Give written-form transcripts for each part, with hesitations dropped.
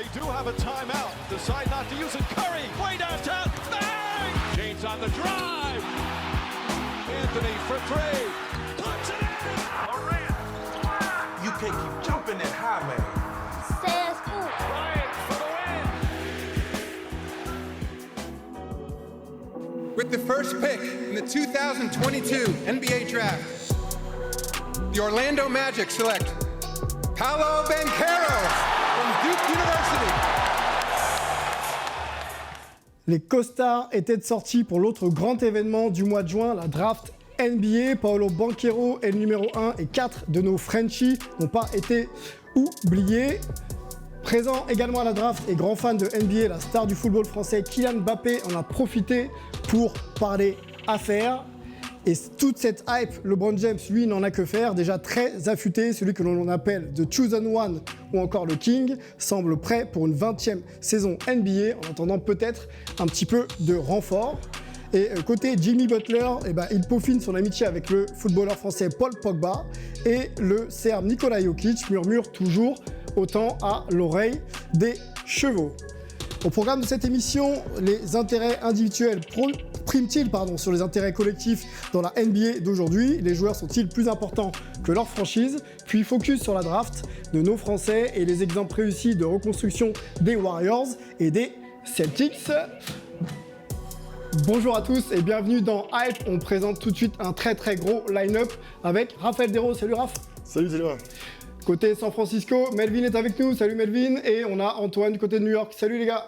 They do have a timeout. Decide not to use it. Curry, way downtown. Bang! James on the drive. Anthony for three. Puts it in. Durant. You can't keep jumping that high, man. Says who? Bryant for the win. With the first pick in the 2022 NBA Draft, the Orlando Magic select Paolo Banchero from Duke University. Les costards étaient de sortie pour l'autre grand événement du mois de juin, la draft NBA. Paolo Banchero est le numéro 1 et 4 de nos Frenchies n'ont pas été oubliés. Présent également à la draft et grand fan de NBA, la star du football français Kylian Mbappé en a profité pour parler affaires. Et toute cette hype, LeBron James, lui, n'en a que faire. Déjà très affûté, celui que l'on appelle The Chosen One ou encore le King, semble prêt pour une 20e saison NBA, en attendant peut-être un petit peu de renfort. Et côté Jimmy Butler, il peaufine son amitié avec le footballeur français Paul Pogba. Et le Serbe Nikola Jokic murmure toujours autant à l'oreille des chevaux. Au programme de cette émission, les intérêts individuels priment-ils sur les intérêts collectifs dans la NBA d'aujourd'hui? Les joueurs sont-ils plus importants que leur franchise? Puis focus sur la draft de nos Français et les exemples réussis de reconstruction des Warriors et des Celtics. Bonjour à tous et bienvenue dans Hype. On présente tout de suite un très gros line-up avec Raphaël Desros. Salut Raph. Salut Zéloa. Côté San Francisco, Melvin est avec nous. Salut Melvin. Et on a Antoine du côté de New York. Salut les gars.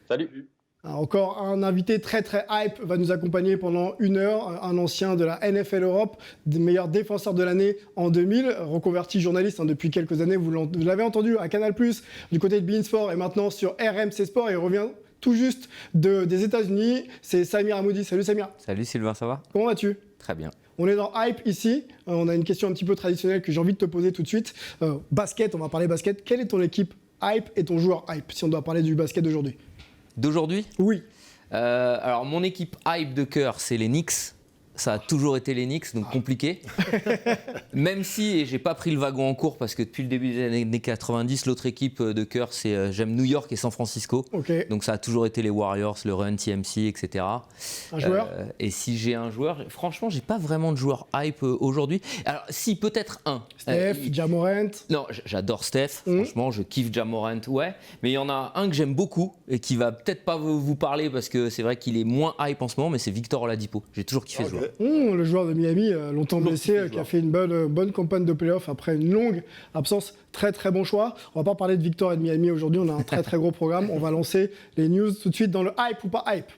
Salut. Alors, encore un invité très hype va nous accompagner pendant 1 heure, un ancien de la NFL Europe, des meilleurs défenseurs de l'année en 2000, reconverti journaliste depuis quelques années, vous l'avez entendu à Canal+, du côté de beIN Sport et maintenant sur RMC Sport, et il revient tout juste des États-Unis, c'est Samir Hamoudi. Salut Samir. Salut Sylvain, ça va? Comment vas-tu? Très bien. On est dans Hype ici, on a une question un petit peu traditionnelle que j'ai envie de te poser tout de suite. Basket, on va parler basket. Quelle est ton équipe Hype et ton joueur Hype, si on doit parler du basket d'aujourd'hui? D'aujourd'hui? Oui. Alors mon équipe Hype de cœur, c'est les Knicks. Ça a toujours été les Knicks, donc compliqué. Même si, et j'ai pas pris le wagon en cours parce que depuis le début des années 90, l'autre équipe de cœur, c'est j'aime New York et San Francisco. Okay. Donc ça a toujours été les Warriors, le Run TMC, etc. Un joueur et si j'ai un joueur, franchement, j'ai pas vraiment de joueur hype aujourd'hui. Alors si, peut-être un. Steph, Ja Morant. Non, j'adore Steph. Franchement, je kiffe Ja Morant, ouais. Mais il y en a un que j'aime beaucoup et qui va peut-être pas vous parler parce que c'est vrai qu'il est moins hype en ce moment, mais c'est Victor Oladipo. J'ai toujours kiffé ce joueur. Le joueur de Miami, longtemps blessé, qui a fait une bonne campagne de play-off après une longue absence. Très bon choix. On va pas parler de Victor et de Miami aujourd'hui, on a un très gros programme. On va lancer les news tout de suite dans le hype ou pas hype.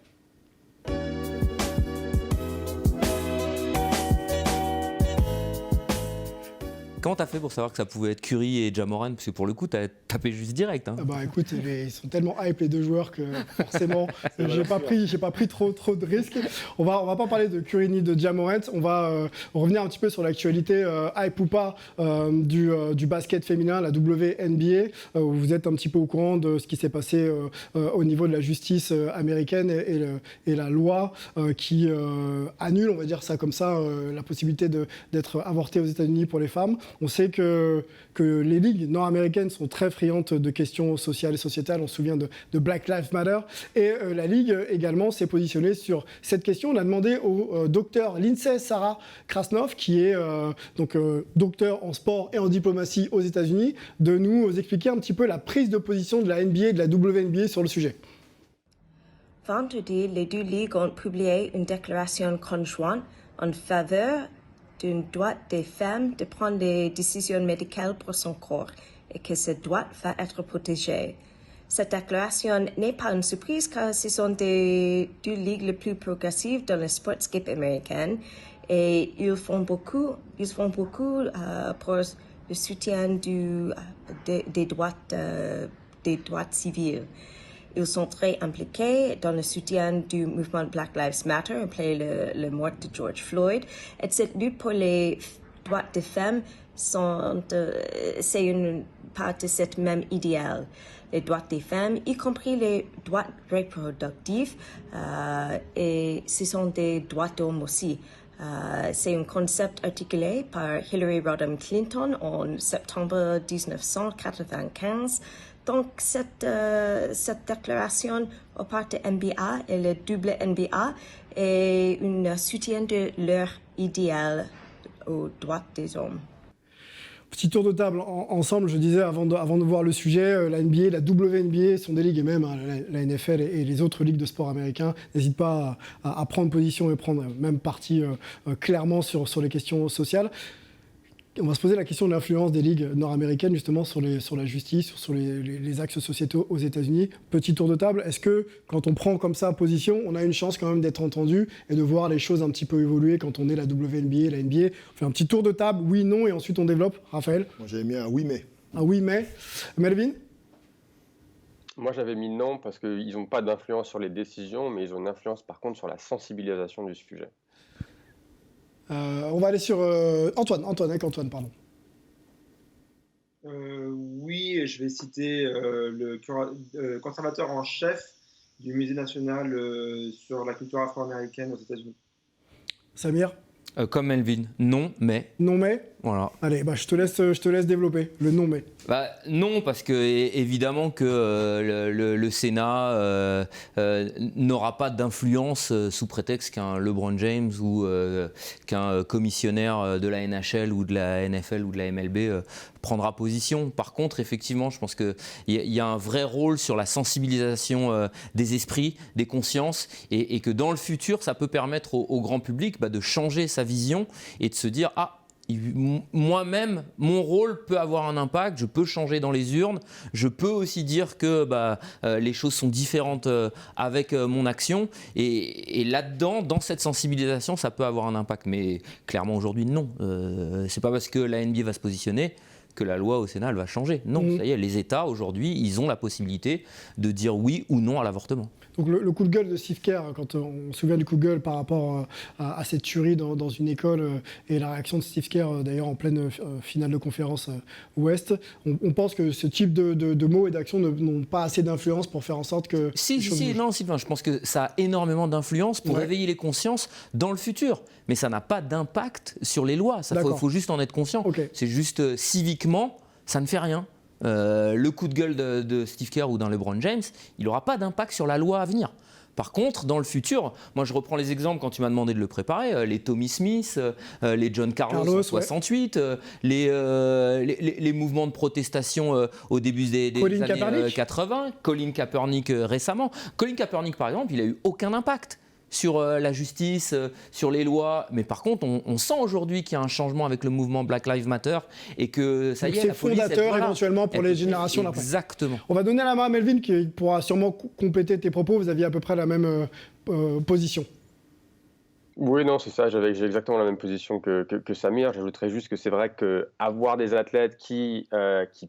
Comment t'as fait pour savoir que ça pouvait être Curry et Ja Morant? Parce que pour le coup, t'as tapé juste direct. Hein. Écoute, ils sont tellement hype les deux joueurs que forcément, j'ai pas pris trop de risques. On va pas parler de Curry ni de Ja Morant. On va revenir un petit peu sur l'actualité hype ou pas du basket féminin, la WNBA. Vous êtes un petit peu au courant de ce qui s'est passé au niveau de la justice américaine et la loi qui annule, on va dire ça comme ça, la possibilité d'être avortée aux États-Unis pour les femmes. On sait que les ligues nord-américaines sont très friandes de questions sociales et sociétales. On se souvient de Black Lives Matter. Et la Ligue également s'est positionnée sur cette question. On a demandé au docteur Lindsay Sarah Krasnov, qui est docteur en sport et en diplomatie aux États-Unis, de nous expliquer un petit peu la prise de position de la NBA et de la WNBA sur le sujet. Vendredi, les deux ligues ont publié une déclaration conjointe en faveur d'un droit des femmes de prendre des décisions médicales pour son corps et que ce droit va être protégé. Cette déclaration n'est pas une surprise car ce sont des deux ligues les plus progressives dans le sportscape américain et ils font beaucoup pour le soutien des droits civils. Ils sont très impliqués dans le soutien du mouvement Black Lives Matter après la mort de George Floyd. Et cette lutte pour les droits des femmes, c'est une part de cette même idéal. Les droits des femmes, y compris les droits reproductifs, et ce sont des droits d'hommes aussi. C'est un concept articulé par Hillary Rodham Clinton en septembre 1995. Donc, cette déclaration au part de NBA et le double NBA est un soutien de leur idéal aux droits des hommes. Petit tour de table ensemble, je disais avant de voir le sujet, la NBA, la WNBA sont des ligues, et même la NFL et les autres ligues de sport américains n'hésitent pas à prendre position et prendre même parti clairement sur les questions sociales. On va se poser la question de l'influence des ligues nord-américaines justement sur la justice, sur les axes sociétaux aux États-Unis. Petit tour de table, est-ce que quand on prend comme ça position, on a une chance quand même d'être entendu et de voir les choses un petit peu évoluer quand on est la WNBA, la NBA? On fait un petit tour de table, oui, non, et ensuite on développe. Raphaël? Moi, j'avais mis un oui, mais. Un oui, mais. Melvin? Moi, j'avais mis non parce qu'ils n'ont pas d'influence sur les décisions, mais ils ont une influence par contre sur la sensibilisation du sujet. On va aller sur Antoine, pardon. Oui, je vais citer le conservateur en chef du Musée national sur la culture afro-américaine aux États-Unis. Samir? Comme Melvin, non, mais. Non, mais? Voilà. Allez, je te laisse développer le non, mais. Non, parce que évidemment que le Sénat n'aura pas d'influence sous prétexte qu'un LeBron James ou qu'un commissionnaire de la NHL ou de la NFL ou de la MLB prendra position. Par contre, effectivement, je pense qu'il y a un vrai rôle sur la sensibilisation des esprits, des consciences, et que dans le futur, ça peut permettre au grand public de changer sa vision et de se dire « Ah, moi-même, mon rôle peut avoir un impact, je peux changer dans les urnes, je peux aussi dire que les choses sont différentes avec mon action, et là-dedans, dans cette sensibilisation, ça peut avoir un impact. Mais clairement aujourd'hui, non. C'est pas parce que la NBA va se positionner que la loi au Sénat elle va changer. Non, ça y est, les États aujourd'hui, ils ont la possibilité de dire oui ou non à l'avortement. Donc le coup de gueule de Steve Kerr, quand on se souvient du coup de gueule par rapport à cette tuerie dans une école et la réaction de Steve Kerr d'ailleurs en pleine finale de conférence Ouest, on pense que ce type de mots et d'actions n'ont pas assez d'influence pour faire en sorte que... Non, Sylvain, je pense que ça a énormément d'influence pour réveiller les consciences dans le futur. Mais ça n'a pas d'impact sur les lois. Il faut juste en être conscient. Okay. C'est juste civiquement, ça ne fait rien. Le coup de gueule de Steve Kerr ou d'un LeBron James, il n'aura pas d'impact sur la loi à venir. Par contre, dans le futur, moi je reprends les exemples quand tu m'as demandé de le préparer, les Tommy Smith, les John Carlos en 68, les mouvements de protestation au début des années 80, Colin Kaepernick récemment. Colin Kaepernick par exemple, il n'a eu aucun impact sur la justice, sur les lois, mais par contre on sent aujourd'hui qu'il y a un changement avec le mouvement Black Lives Matter et que ça y est, c'est fondateur éventuellement pour les générations d'après. Exactement. On va donner la main à Melvin qui pourra sûrement compléter tes propos, vous aviez à peu près la même position. Oui, non, c'est ça, j'ai exactement la même position que Samir. J'ajouterais juste que c'est vrai qu'avoir des athlètes qui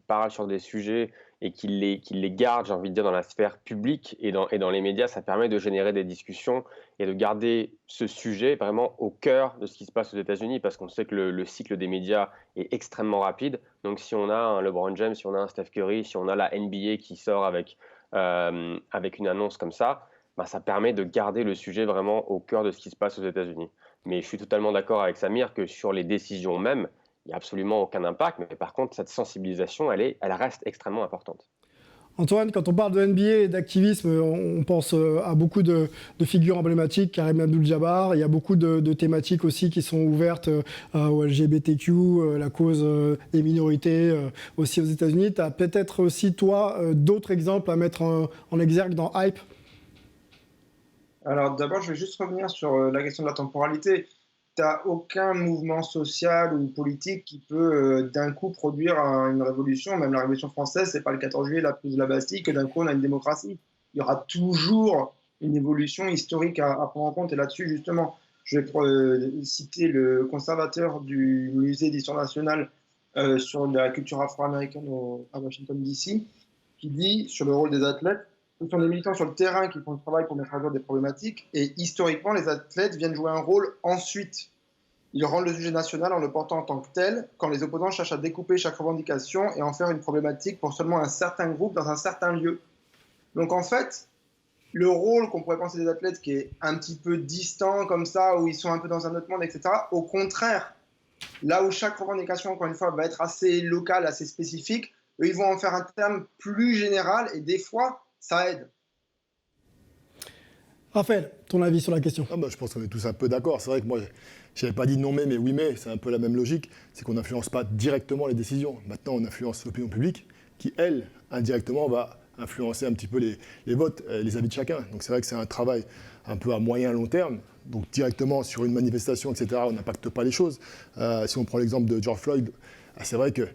parlent sur des sujets et qui les gardent, j'ai envie de dire, dans la sphère publique et dans les médias, ça permet de générer des discussions et de garder ce sujet vraiment au cœur de ce qui se passe aux États-Unis, parce qu'on sait que le cycle des médias est extrêmement rapide. Donc si on a un LeBron James, si on a un Steph Curry, si on a la NBA qui sort avec une annonce comme ça, ça permet de garder le sujet vraiment au cœur de ce qui se passe aux États-Unis. Mais je suis totalement d'accord avec Samir que sur les décisions mêmes, il n'y a absolument aucun impact, mais par contre, cette sensibilisation, elle reste extrêmement importante. Antoine, quand on parle de NBA et d'activisme, on pense à beaucoup de figures emblématiques, Kareem Abdul-Jabbar. Il y a beaucoup de thématiques aussi qui sont ouvertes au LGBTQ, la cause des minorités aussi aux États-Unis. Tu as peut-être aussi, toi, d'autres exemples à mettre en exergue dans Hype? Alors d'abord, je vais juste revenir sur la question de la temporalité. Tu n'as aucun mouvement social ou politique qui peut d'un coup produire une révolution. Même la Révolution française, ce n'est pas le 14 juillet, la prise de la Bastille, que d'un coup on a une démocratie. Il y aura toujours une évolution historique à prendre en compte. Et là-dessus, justement, je vais citer le conservateur du musée d'histoire nationale sur la culture afro-américaine à Washington, D.C., qui dit sur le rôle des athlètes: ce sont des militants sur le terrain qui font le travail pour mettre à jour des problématiques, et historiquement, les athlètes viennent jouer un rôle ensuite. Ils rendent le sujet national en le portant en tant que tel, quand les opposants cherchent à découper chaque revendication et en faire une problématique pour seulement un certain groupe dans un certain lieu. Donc en fait, le rôle qu'on pourrait penser des athlètes qui est un petit peu distant comme ça, où ils sont un peu dans un autre monde, etc. Au contraire, là où chaque revendication, encore une fois, va être assez locale, assez spécifique, eux, ils vont en faire un terme plus général et des fois, ça aide. Raphaël, ton avis sur la question? Je pense qu'on est tous un peu d'accord. C'est vrai que moi, je n'avais pas dit non mais oui mais, c'est un peu la même logique. C'est qu'on n'influence pas directement les décisions. Maintenant, on influence l'opinion publique qui, elle, indirectement, va influencer un petit peu les votes, les avis de chacun. Donc c'est vrai que c'est un travail un peu à moyen long terme. Donc directement sur une manifestation, etc., on n'impacte pas les choses. Si on prend l'exemple de George Floyd, c'est vrai que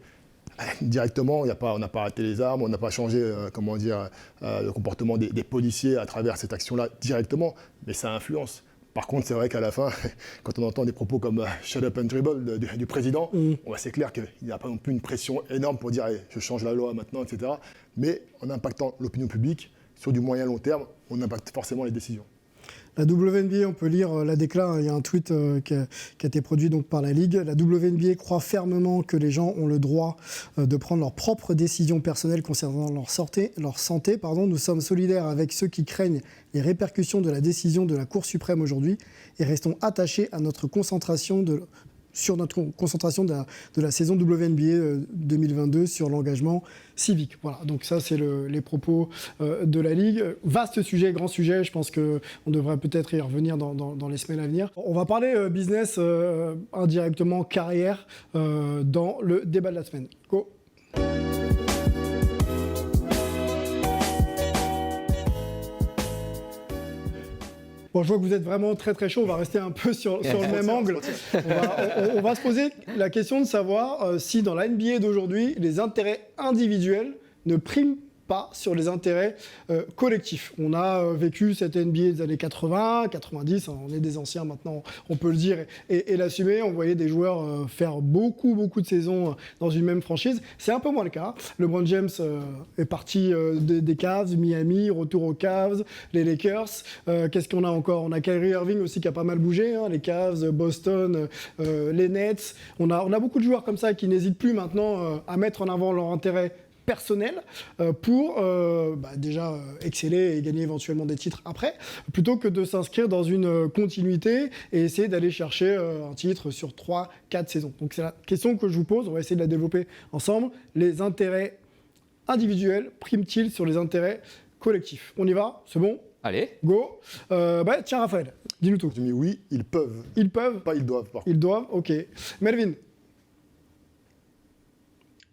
directement, on n'a pas arrêté les armes, on n'a pas changé le comportement des policiers à travers cette action-là directement, mais ça influence. Par contre, c'est vrai qu'à la fin, quand on entend des propos comme « shut up and dribble » du président, c'est clair qu'il n'y a pas non plus une pression énorme pour dire « je change la loi maintenant », etc. Mais en impactant l'opinion publique, sur du moyen long terme, on impacte forcément les décisions. La WNBA, on peut lire la déclaration, il y a un tweet qui a été produit donc par la Ligue. La WNBA croit fermement que les gens ont le droit de prendre leurs propres décisions personnelles concernant leur santé. Nous sommes solidaires avec ceux qui craignent les répercussions de la décision de la Cour suprême aujourd'hui et restons attachés à notre concentration de la saison WNBA 2022 sur l'engagement civique. Voilà, donc ça c'est les propos de la Ligue. Vaste sujet, grand sujet, je pense qu'on devrait peut-être y revenir dans les semaines à venir. On va parler business, indirectement carrière, dans le débat de la semaine. Go. Bon, je vois que vous êtes vraiment très très chaud, on va rester un peu sur le même angle. On va se poser la question de savoir si dans la NBA d'aujourd'hui, les intérêts individuels ne priment pas sur les intérêts collectifs. On a vécu cette NBA des années 80, 90, on est des anciens maintenant, on peut le dire et l'assumer. On voyait des joueurs faire beaucoup de saisons dans une même franchise. C'est un peu moins le cas. LeBron James est parti des Cavs, Miami, retour aux Cavs, les Lakers. Qu'est-ce qu'on a encore? On a Kyrie Irving aussi qui a pas mal bougé, les Cavs, Boston, les Nets. On a beaucoup de joueurs comme ça qui n'hésitent plus maintenant à mettre en avant leur intérêt personnel pour déjà exceller et gagner éventuellement des titres après, plutôt que de s'inscrire dans une continuité et essayer d'aller chercher un titre sur 3-4 saisons. Donc c'est la question que je vous pose, on va essayer de la développer ensemble. Les intérêts individuels priment-ils sur les intérêts collectifs? On y va? C'est bon? Allez. Go. Tiens Raphaël, dis-nous tout. Je dis oui, ils peuvent. Ils peuvent? Pas ils doivent. Par contre. Ils doivent, ok. Melvin?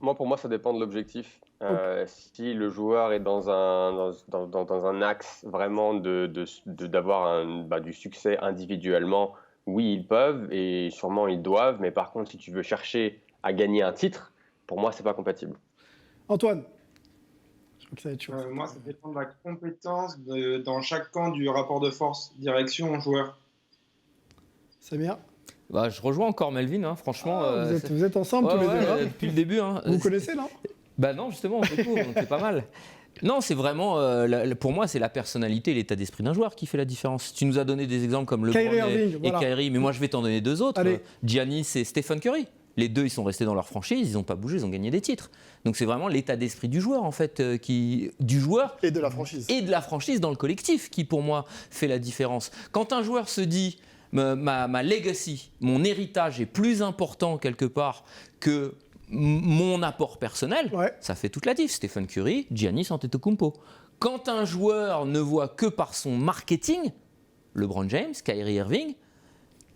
Pour moi, ça dépend de l'objectif. Si le joueur est dans un axe vraiment d'avoir du succès individuellement, oui, ils peuvent et sûrement ils doivent. Mais par contre, si tu veux chercher à gagner un titre, pour moi, c'est pas compatible. Antoine? Je crois que ça va être chaud. Moi, ça dépend de la compétence dans chaque camp du rapport de force, direction, joueur. Samir? Je rejoins encore Melvin, franchement. Vous êtes ensemble tous les deux. Depuis le début. Vous connaissez, non? Non, justement, beaucoup, c'est pas mal. Non, c'est vraiment, pour moi, c'est la personnalité et l'état d'esprit d'un joueur qui fait la différence. Tu nous as donné des exemples comme LeBron et Kyrie, mais moi je vais t'en donner deux autres. Giannis et Stephen Curry. Les deux, ils sont restés dans leur franchise, ils n'ont pas bougé, ils ont gagné des titres. Donc c'est vraiment l'état d'esprit du joueur, en fait, du joueur et de la franchise. Et de la franchise dans le collectif qui, pour moi, fait la différence. Quand un joueur se dit ma legacy, mon héritage est plus important quelque part que mon apport personnel, ça fait toute la diff. Stephen Curry, Giannis Antetokounmpo. Quand un joueur ne voit que par son marketing, LeBron James, Kyrie Irving,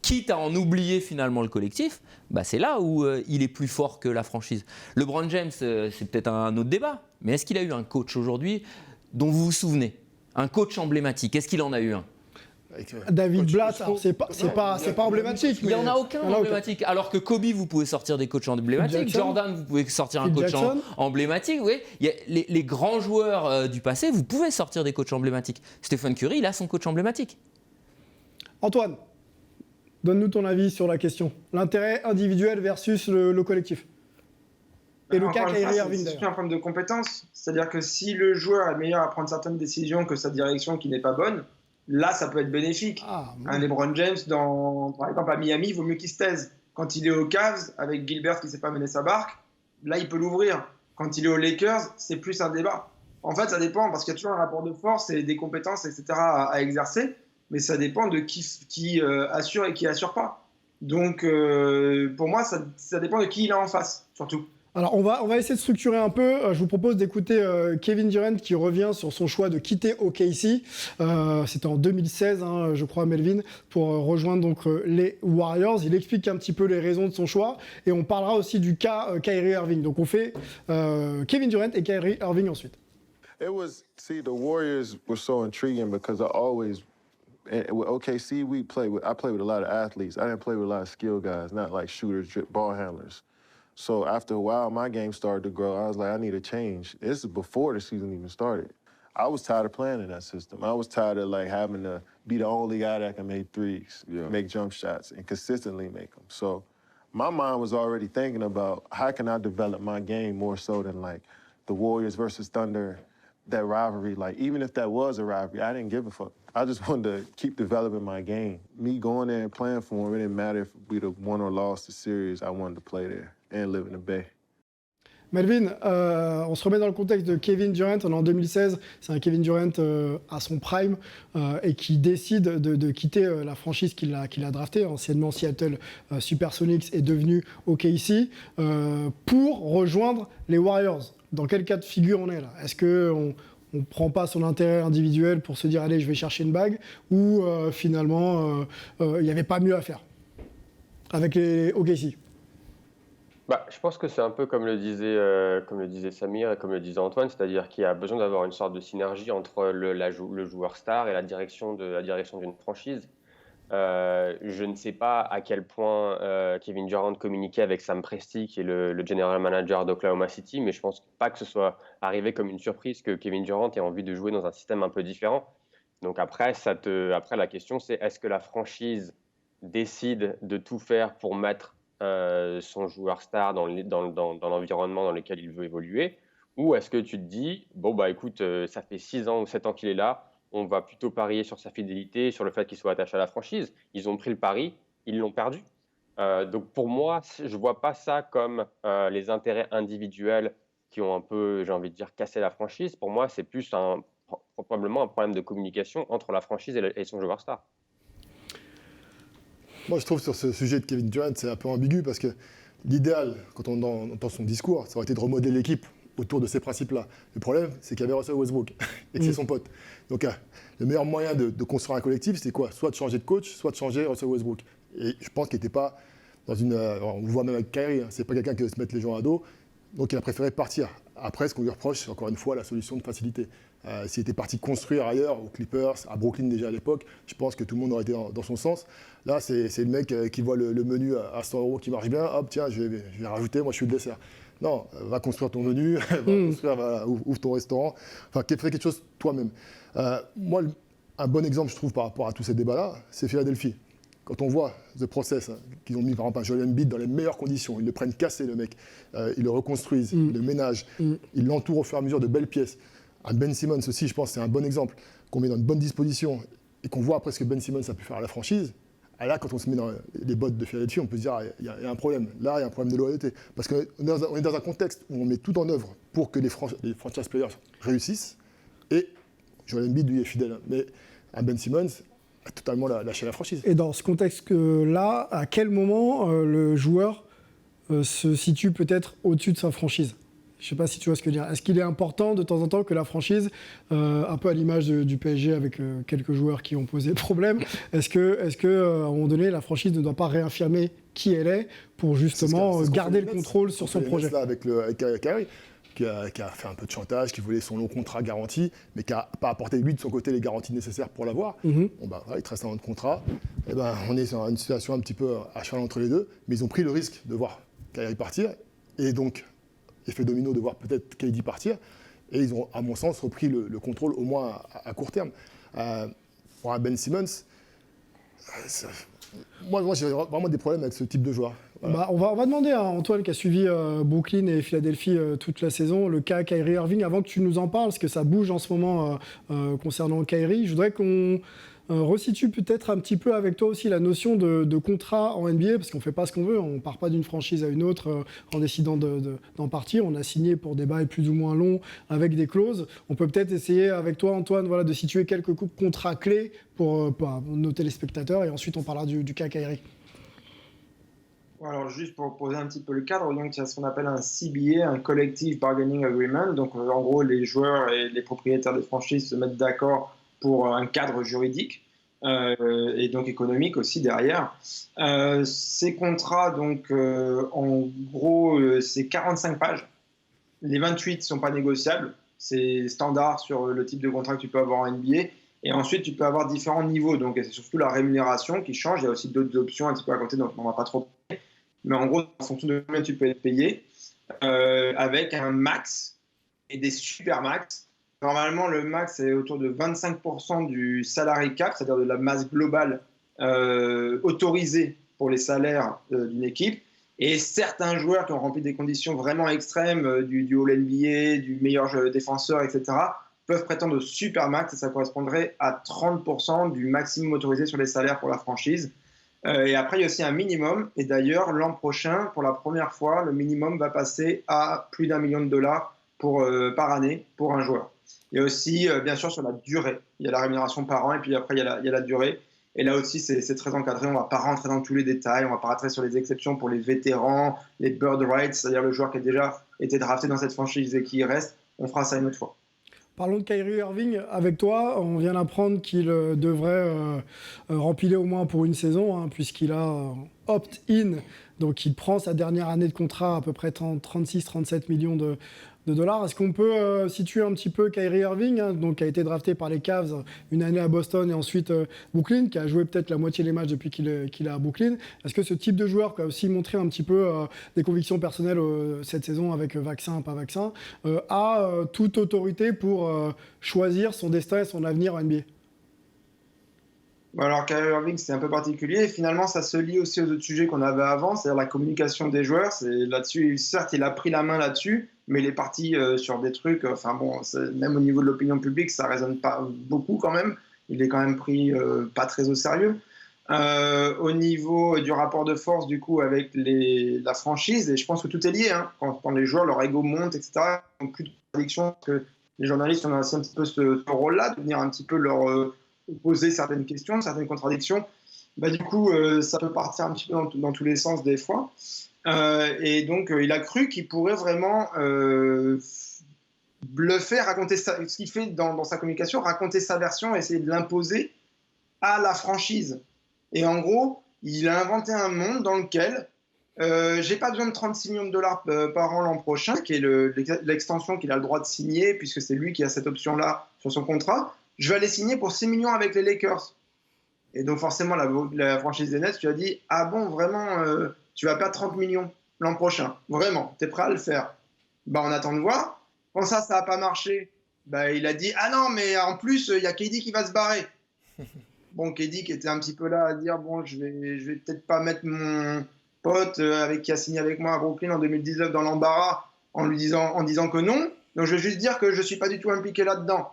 quitte à en oublier finalement le collectif, c'est là où il est plus fort que la franchise. LeBron James, c'est peut-être un autre débat, mais est-ce qu'il a eu un coach aujourd'hui dont vous vous souvenez? Un coach emblématique, est-ce qu'il en a eu un? David Blatt, c'est pas emblématique. Il n'y en a aucun emblématique. Alors que Kobe, vous pouvez sortir des coachs emblématiques. Jordan, vous pouvez sortir un coach emblématique. Oui. Il y a les grands joueurs du passé, vous pouvez sortir des coachs emblématiques. Stephen Curry, il a son coach emblématique. Antoine, donne-nous ton avis sur la question. L'intérêt individuel versus le collectif. Et le cas Kyrie Irving, d'ailleurs. C'est un problème de compétence. C'est-à-dire que si le joueur est meilleur à prendre certaines décisions que sa direction qui n'est pas bonne, là, ça peut être bénéfique. Un LeBron James, par exemple à Miami, il vaut mieux qu'il se taise. Quand il est aux Cavs, avec Gilbert qui ne sait pas mener sa barque, là, il peut l'ouvrir. Quand il est aux Lakers, c'est plus un débat. En fait, ça dépend parce qu'il y a toujours un rapport de force et des compétences, etc. à exercer, mais ça dépend de qui assure et qui assure pas. Donc, pour moi, ça dépend de qui il a en face, surtout. Alors, on va essayer de structurer un peu. Je vous propose d'écouter Kevin Durant qui revient sur son choix de quitter OKC. C'était en 2016, hein, je crois, Melvin, pour rejoindre donc les Warriors. Il explique un petit peu les raisons de son choix et on parlera aussi du cas Kyrie Irving. Donc, on fait Kevin Durant et Kyrie Irving ensuite. The Warriors were so intriguing because with OKC, I play with a lot of athletes. I didn't play with a lot of skill guys, not like shooters, ball handlers. So after a while, my game started to grow. I was like, I need a change. This is before the season even started. I was tired of playing in that system. I was tired of like having to be the only guy that can make threes, make jump shots, and consistently make them. So my mind was already thinking about how can I develop my game more so than like the Warriors versus Thunder, that rivalry. Like even if that was a rivalry, I didn't give a fuck. I just wanted to keep developing my game. Me going there and playing for them, it didn't matter if we'd have won or lost the series. I wanted to play there and live in the Bay. Melvin, on se remet dans le contexte de Kevin Durant. On est en 2016, c'est un Kevin Durant à son prime et qui décide de quitter la franchise qu'il a draftée, anciennement Seattle Supersonics, est devenu OKC, pour rejoindre les Warriors. Dans quel cas de figure on est là? Est-ce qu'on ne prend pas son intérêt individuel pour se dire « allez, je vais chercher une bague » ou finalement, il n'y avait pas mieux à faire avec les OKC? Je pense que c'est un peu comme le disait Samir et comme le disait Antoine, c'est-à-dire qu'il y a besoin d'avoir une sorte de synergie entre le joueur star et la direction d'une franchise. Je ne sais pas à quel point Kevin Durant communiquait avec Sam Presti, qui est le general manager d'Oklahoma City, mais je ne pense pas que ce soit arrivé comme une surprise que Kevin Durant ait envie de jouer dans un système un peu différent. Donc après la question c'est est-ce que la franchise décide de tout faire pour mettre son joueur star dans l'environnement dans lequel il veut évoluer, ou est-ce que tu te dis, écoute, ça fait 6 ans ou 7 ans qu'il est là, on va plutôt parier sur sa fidélité, sur le fait qu'il soit attaché à la franchise. Ils ont pris le pari, ils l'ont perdu. Donc pour moi, je ne vois pas ça comme les intérêts individuels qui ont un peu, j'ai envie de dire, cassé la franchise. Pour moi, c'est plus probablement un problème de communication entre la franchise et son joueur star. Moi, je trouve sur ce sujet de Kevin Durant, c'est un peu ambigu parce que l'idéal, quand on entend son discours, ça aurait été de remodeler l'équipe autour de ces principes-là. Le problème, c'est qu'il y avait Russell Westbrook et que c'est son pote. Donc, le meilleur moyen de construire un collectif, c'est quoi? Soit de changer de coach, soit de changer Russell Westbrook. Et je pense qu'il n'était pas dans une... on le voit même avec Kyrie, c'est pas quelqu'un qui veut se mettre les gens à dos. Donc, il a préféré partir. Après, ce qu'on lui reproche, c'est encore une fois la solution de facilité. S'il était parti construire ailleurs, aux Clippers, à Brooklyn déjà à l'époque, je pense que tout le monde aurait été dans son sens. Là, c'est le mec qui voit le menu à 100 € qui marche bien. Hop, tiens, je vais rajouter, moi je suis le dessert. Non, va construire ton menu, ouvre ton restaurant. Enfin, fais quelque chose toi-même. Moi, un bon exemple, je trouve, par rapport à tous ces débats-là, c'est Philadelphie. Quand on voit The Process, qu'ils ont mis par exemple un Joel Embiid dans les meilleures conditions, ils le prennent cassé, le mec, ils le reconstruisent, ils le ménagent, ils l'entourent au fur et à mesure de belles pièces. Un Ben Simmons aussi, je pense, c'est un bon exemple, qu'on met dans une bonne disposition et qu'on voit après ce que Ben Simmons a pu faire à la franchise. Et là, quand on se met dans les bottes de Philadelphie, on peut se dire il y a un problème. Là, il y a un problème de loyauté. Parce qu'on est dans un contexte où on met tout en œuvre pour que les franchise players réussissent. Et Joel Embiid, lui, est fidèle. Mais un Ben Simmons a totalement lâché la franchise. Et dans ce contexte-là, à quel moment le joueur se situe peut-être au-dessus de sa franchise? Je ne sais pas si tu vois ce que je veux dire. Est-ce qu'il est important de temps en temps que la franchise, un peu à l'image du PSG avec quelques joueurs qui ont posé problème, est-ce que à un moment donné, la franchise ne doit pas réaffirmer qui elle est pour justement garder le contrôle sur son projet? Là avec Kyrie, qui a fait un peu de chantage, qui voulait son long contrat garanti, mais qui n'a pas apporté lui de son côté les garanties nécessaires pour l'avoir. Il te reste un an de contrat. Et on est sur une situation un petit peu à cheval entre les deux, mais ils ont pris le risque de voir Kyrie partir et donc effet domino de voir peut-être KD partir, et ils ont, à mon sens, repris le contrôle, au moins à court terme. Pour un Ben Simmons, moi j'ai vraiment des problèmes avec ce type de joueur. Voilà. On va demander à Antoine, qui a suivi Brooklyn et Philadelphie toute la saison, le cas Kyrie Irving, avant que tu nous en parles, parce que ça bouge en ce moment concernant Kyrie. Je voudrais qu'on Resitue peut-être un petit peu avec toi aussi la notion de contrat en NBA, parce qu'on ne fait pas ce qu'on veut, on ne part pas d'une franchise à une autre en décidant d'en partir. On a signé pour des bails plus ou moins longs avec des clauses. On peut peut-être essayer avec toi, Antoine, voilà, de situer quelques contrats clés pour nos téléspectateurs, et ensuite on parlera du cas Kyrie. Alors, juste pour poser un petit peu le cadre, donc il y a ce qu'on appelle un CBA, un Collective Bargaining Agreement. Donc, en gros, les joueurs et les propriétaires des franchises se mettent d'accord pour un cadre juridique et donc économique aussi derrière. Ces contrats, donc, en gros, c'est 45 pages. Les 28 ne sont pas négociables. C'est standard sur le type de contrat que tu peux avoir en NBA. Et ensuite, tu peux avoir différents niveaux. Donc, c'est surtout la rémunération qui change. Il y a aussi d'autres options un petit peu à côté, donc on ne va pas trop parler. Mais en gros, en fonction de combien tu peux être payé, avec un max et des super max. Normalement, le max est autour de 25% du salary cap, c'est-à-dire de la masse globale autorisée pour les salaires d'une équipe. Et certains joueurs qui ont rempli des conditions vraiment extrêmes, du All-NBA, du meilleur défenseur, etc., peuvent prétendre au super max, et ça correspondrait à 30% du maximum autorisé sur les salaires pour la franchise. Et après, il y a aussi un minimum. Et d'ailleurs, l'an prochain, pour la première fois, le minimum va passer à plus d'$1 million par année pour un joueur. Il y a aussi, bien sûr, sur la durée. Il y a la rémunération par an, et puis après, il y a la durée. Et là aussi, c'est très encadré. On ne va pas rentrer dans tous les détails. On ne va pas rentrer sur les exceptions pour les vétérans, les bird rights, c'est-à-dire le joueur qui a déjà été drafté dans cette franchise et qui y reste. On fera ça une autre fois. Parlons de Kyrie Irving avec toi. On vient d'apprendre qu'il devrait rempiler au moins pour une saison, puisqu'il a opt-in. Donc il prend sa dernière année de contrat, à peu près 36-37 millions de dollars. Est-ce qu'on peut situer un petit peu Kyrie Irving, donc, qui a été drafté par les Cavs une année à Boston et ensuite Brooklyn, qui a joué peut-être la moitié des matchs depuis qu'il est à Brooklyn. Est-ce que ce type de joueur, qui a aussi montré un petit peu des convictions personnelles cette saison avec vaccin, pas vaccin, a toute autorité pour choisir son destin et son avenir en NBA? Alors, Kyrie Irving, c'est un peu particulier. Et finalement, ça se lie aussi aux autres sujets qu'on avait avant, c'est-à-dire la communication des joueurs. Là-dessus, certes, il a pris la main là-dessus, mais il est parti sur des trucs. Enfin bon, même au niveau de l'opinion publique, ça ne résonne pas beaucoup quand même. Il est quand même pris pas très au sérieux. Au niveau du rapport de force, du coup, avec la franchise, et je pense que tout est lié. Quand les joueurs, leur ego monte, etc., ils n'ont plus de contradiction. Parce que les journalistes ont aussi un petit peu ce rôle-là, de venir un petit peu leur poser certaines questions, certaines contradictions. Du coup, ça peut partir un petit peu dans tous les sens des fois. Et donc, il a cru qu'il pourrait vraiment bluffer, raconter ce qu'il fait dans sa communication, raconter sa version, essayer de l'imposer à la franchise. Et en gros, il a inventé un monde dans lequel j'ai pas besoin de 36 millions de dollars par an l'an prochain, qui est l'extension qu'il a le droit de signer, puisque c'est lui qui a cette option-là sur son contrat. Je vais aller signer pour 6 millions avec les Lakers. Et donc forcément, la franchise des Nets, tu as dit, ah bon, vraiment, tu vas perdre 30 millions l'an prochain. Vraiment, tu es prêt à le faire. On attend de voir. Quand ça n'a pas marché, il a dit, ah non, mais en plus, il y a KD qui va se barrer. Bon, KD qui était un petit peu là à dire, bon, je vais peut-être pas mettre mon pote qui a signé avec moi à Brooklyn en 2019 dans l'embarras en disant que non. Donc je vais juste dire que je ne suis pas du tout impliqué là-dedans.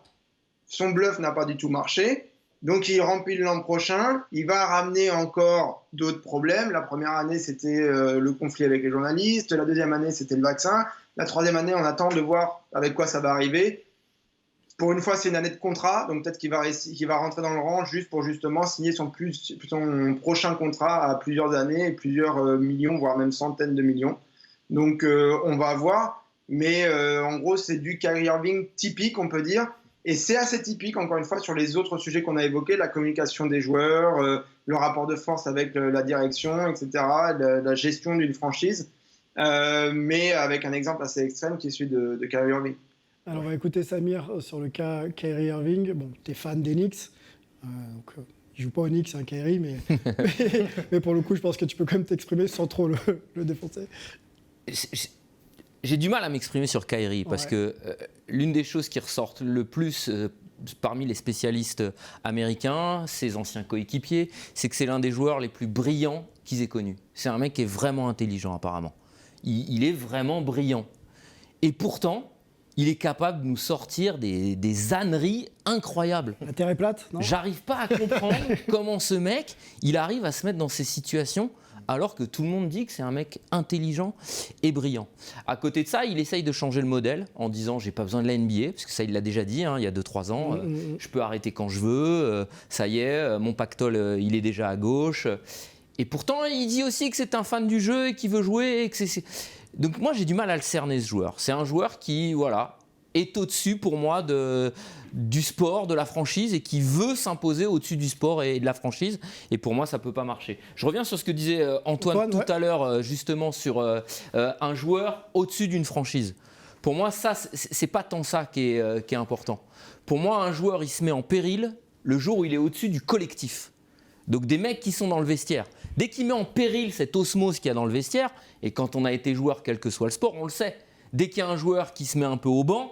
Son bluff n'a pas du tout marché, donc il remplit l'an prochain. Il va ramener encore d'autres problèmes. La première année, c'était le conflit avec les journalistes. La deuxième année, c'était le vaccin. La troisième année, on attend de voir avec quoi ça va arriver. Pour une fois, c'est une année de contrat, donc peut-être qu'il va rentrer dans le rang juste pour justement signer son prochain contrat à plusieurs années, plusieurs millions, voire même centaines de millions. Donc on va voir, mais en gros, c'est du Kyrie Irving typique, on peut dire. Et c'est assez typique, encore une fois, sur les autres sujets qu'on a évoqués, la communication des joueurs, le rapport de force avec la direction, etc., la gestion d'une franchise, mais avec un exemple assez extrême qui est celui de Kyrie Irving. Alors, on va écouter Samir sur le cas Kyrie Irving. Bon, tu es fan des Knicks, donc il ne joue pas aux Knicks, c'est un Kyrie, mais pour le coup, je pense que tu peux quand même t'exprimer sans trop le défoncer. J'ai du mal à m'exprimer sur Kyrie parce que l'une des choses qui ressortent le plus parmi les spécialistes américains, ses anciens coéquipiers, c'est que c'est l'un des joueurs les plus brillants qu'ils aient connus. C'est un mec qui est vraiment intelligent apparemment. Il est vraiment brillant. Et pourtant, il est capable de nous sortir des âneries incroyables. La terre est plate, non ? J'arrive pas à comprendre comment ce mec, il arrive à se mettre dans ces situations alors que tout le monde dit que c'est un mec intelligent et brillant. À côté de ça, il essaye de changer le modèle en disant j'ai pas besoin de la NBA, parce que ça il l'a déjà dit il y a 2-3 ans, je peux arrêter quand je veux, ça y est, mon pactole il est déjà à gauche. Et pourtant il dit aussi que c'est un fan du jeu et qu'il veut jouer. Et que c'est... Donc moi j'ai du mal à le cerner ce joueur. C'est un joueur qui est au-dessus pour moi du sport, de la franchise et qui veut s'imposer au-dessus du sport et de la franchise. Et pour moi, ça ne peut pas marcher. Je reviens sur ce que disait Antoine tout à l'heure, justement, sur un joueur au-dessus d'une franchise. Pour moi, ça, c'est pas tant ça qui est important. Pour moi, un joueur, il se met en péril le jour où il est au-dessus du collectif. Donc des mecs qui sont dans le vestiaire. Dès qu'il met en péril cette osmose qu'il y a dans le vestiaire, et quand on a été joueur, quel que soit le sport, on le sait. Dès qu'il y a un joueur qui se met un peu au banc,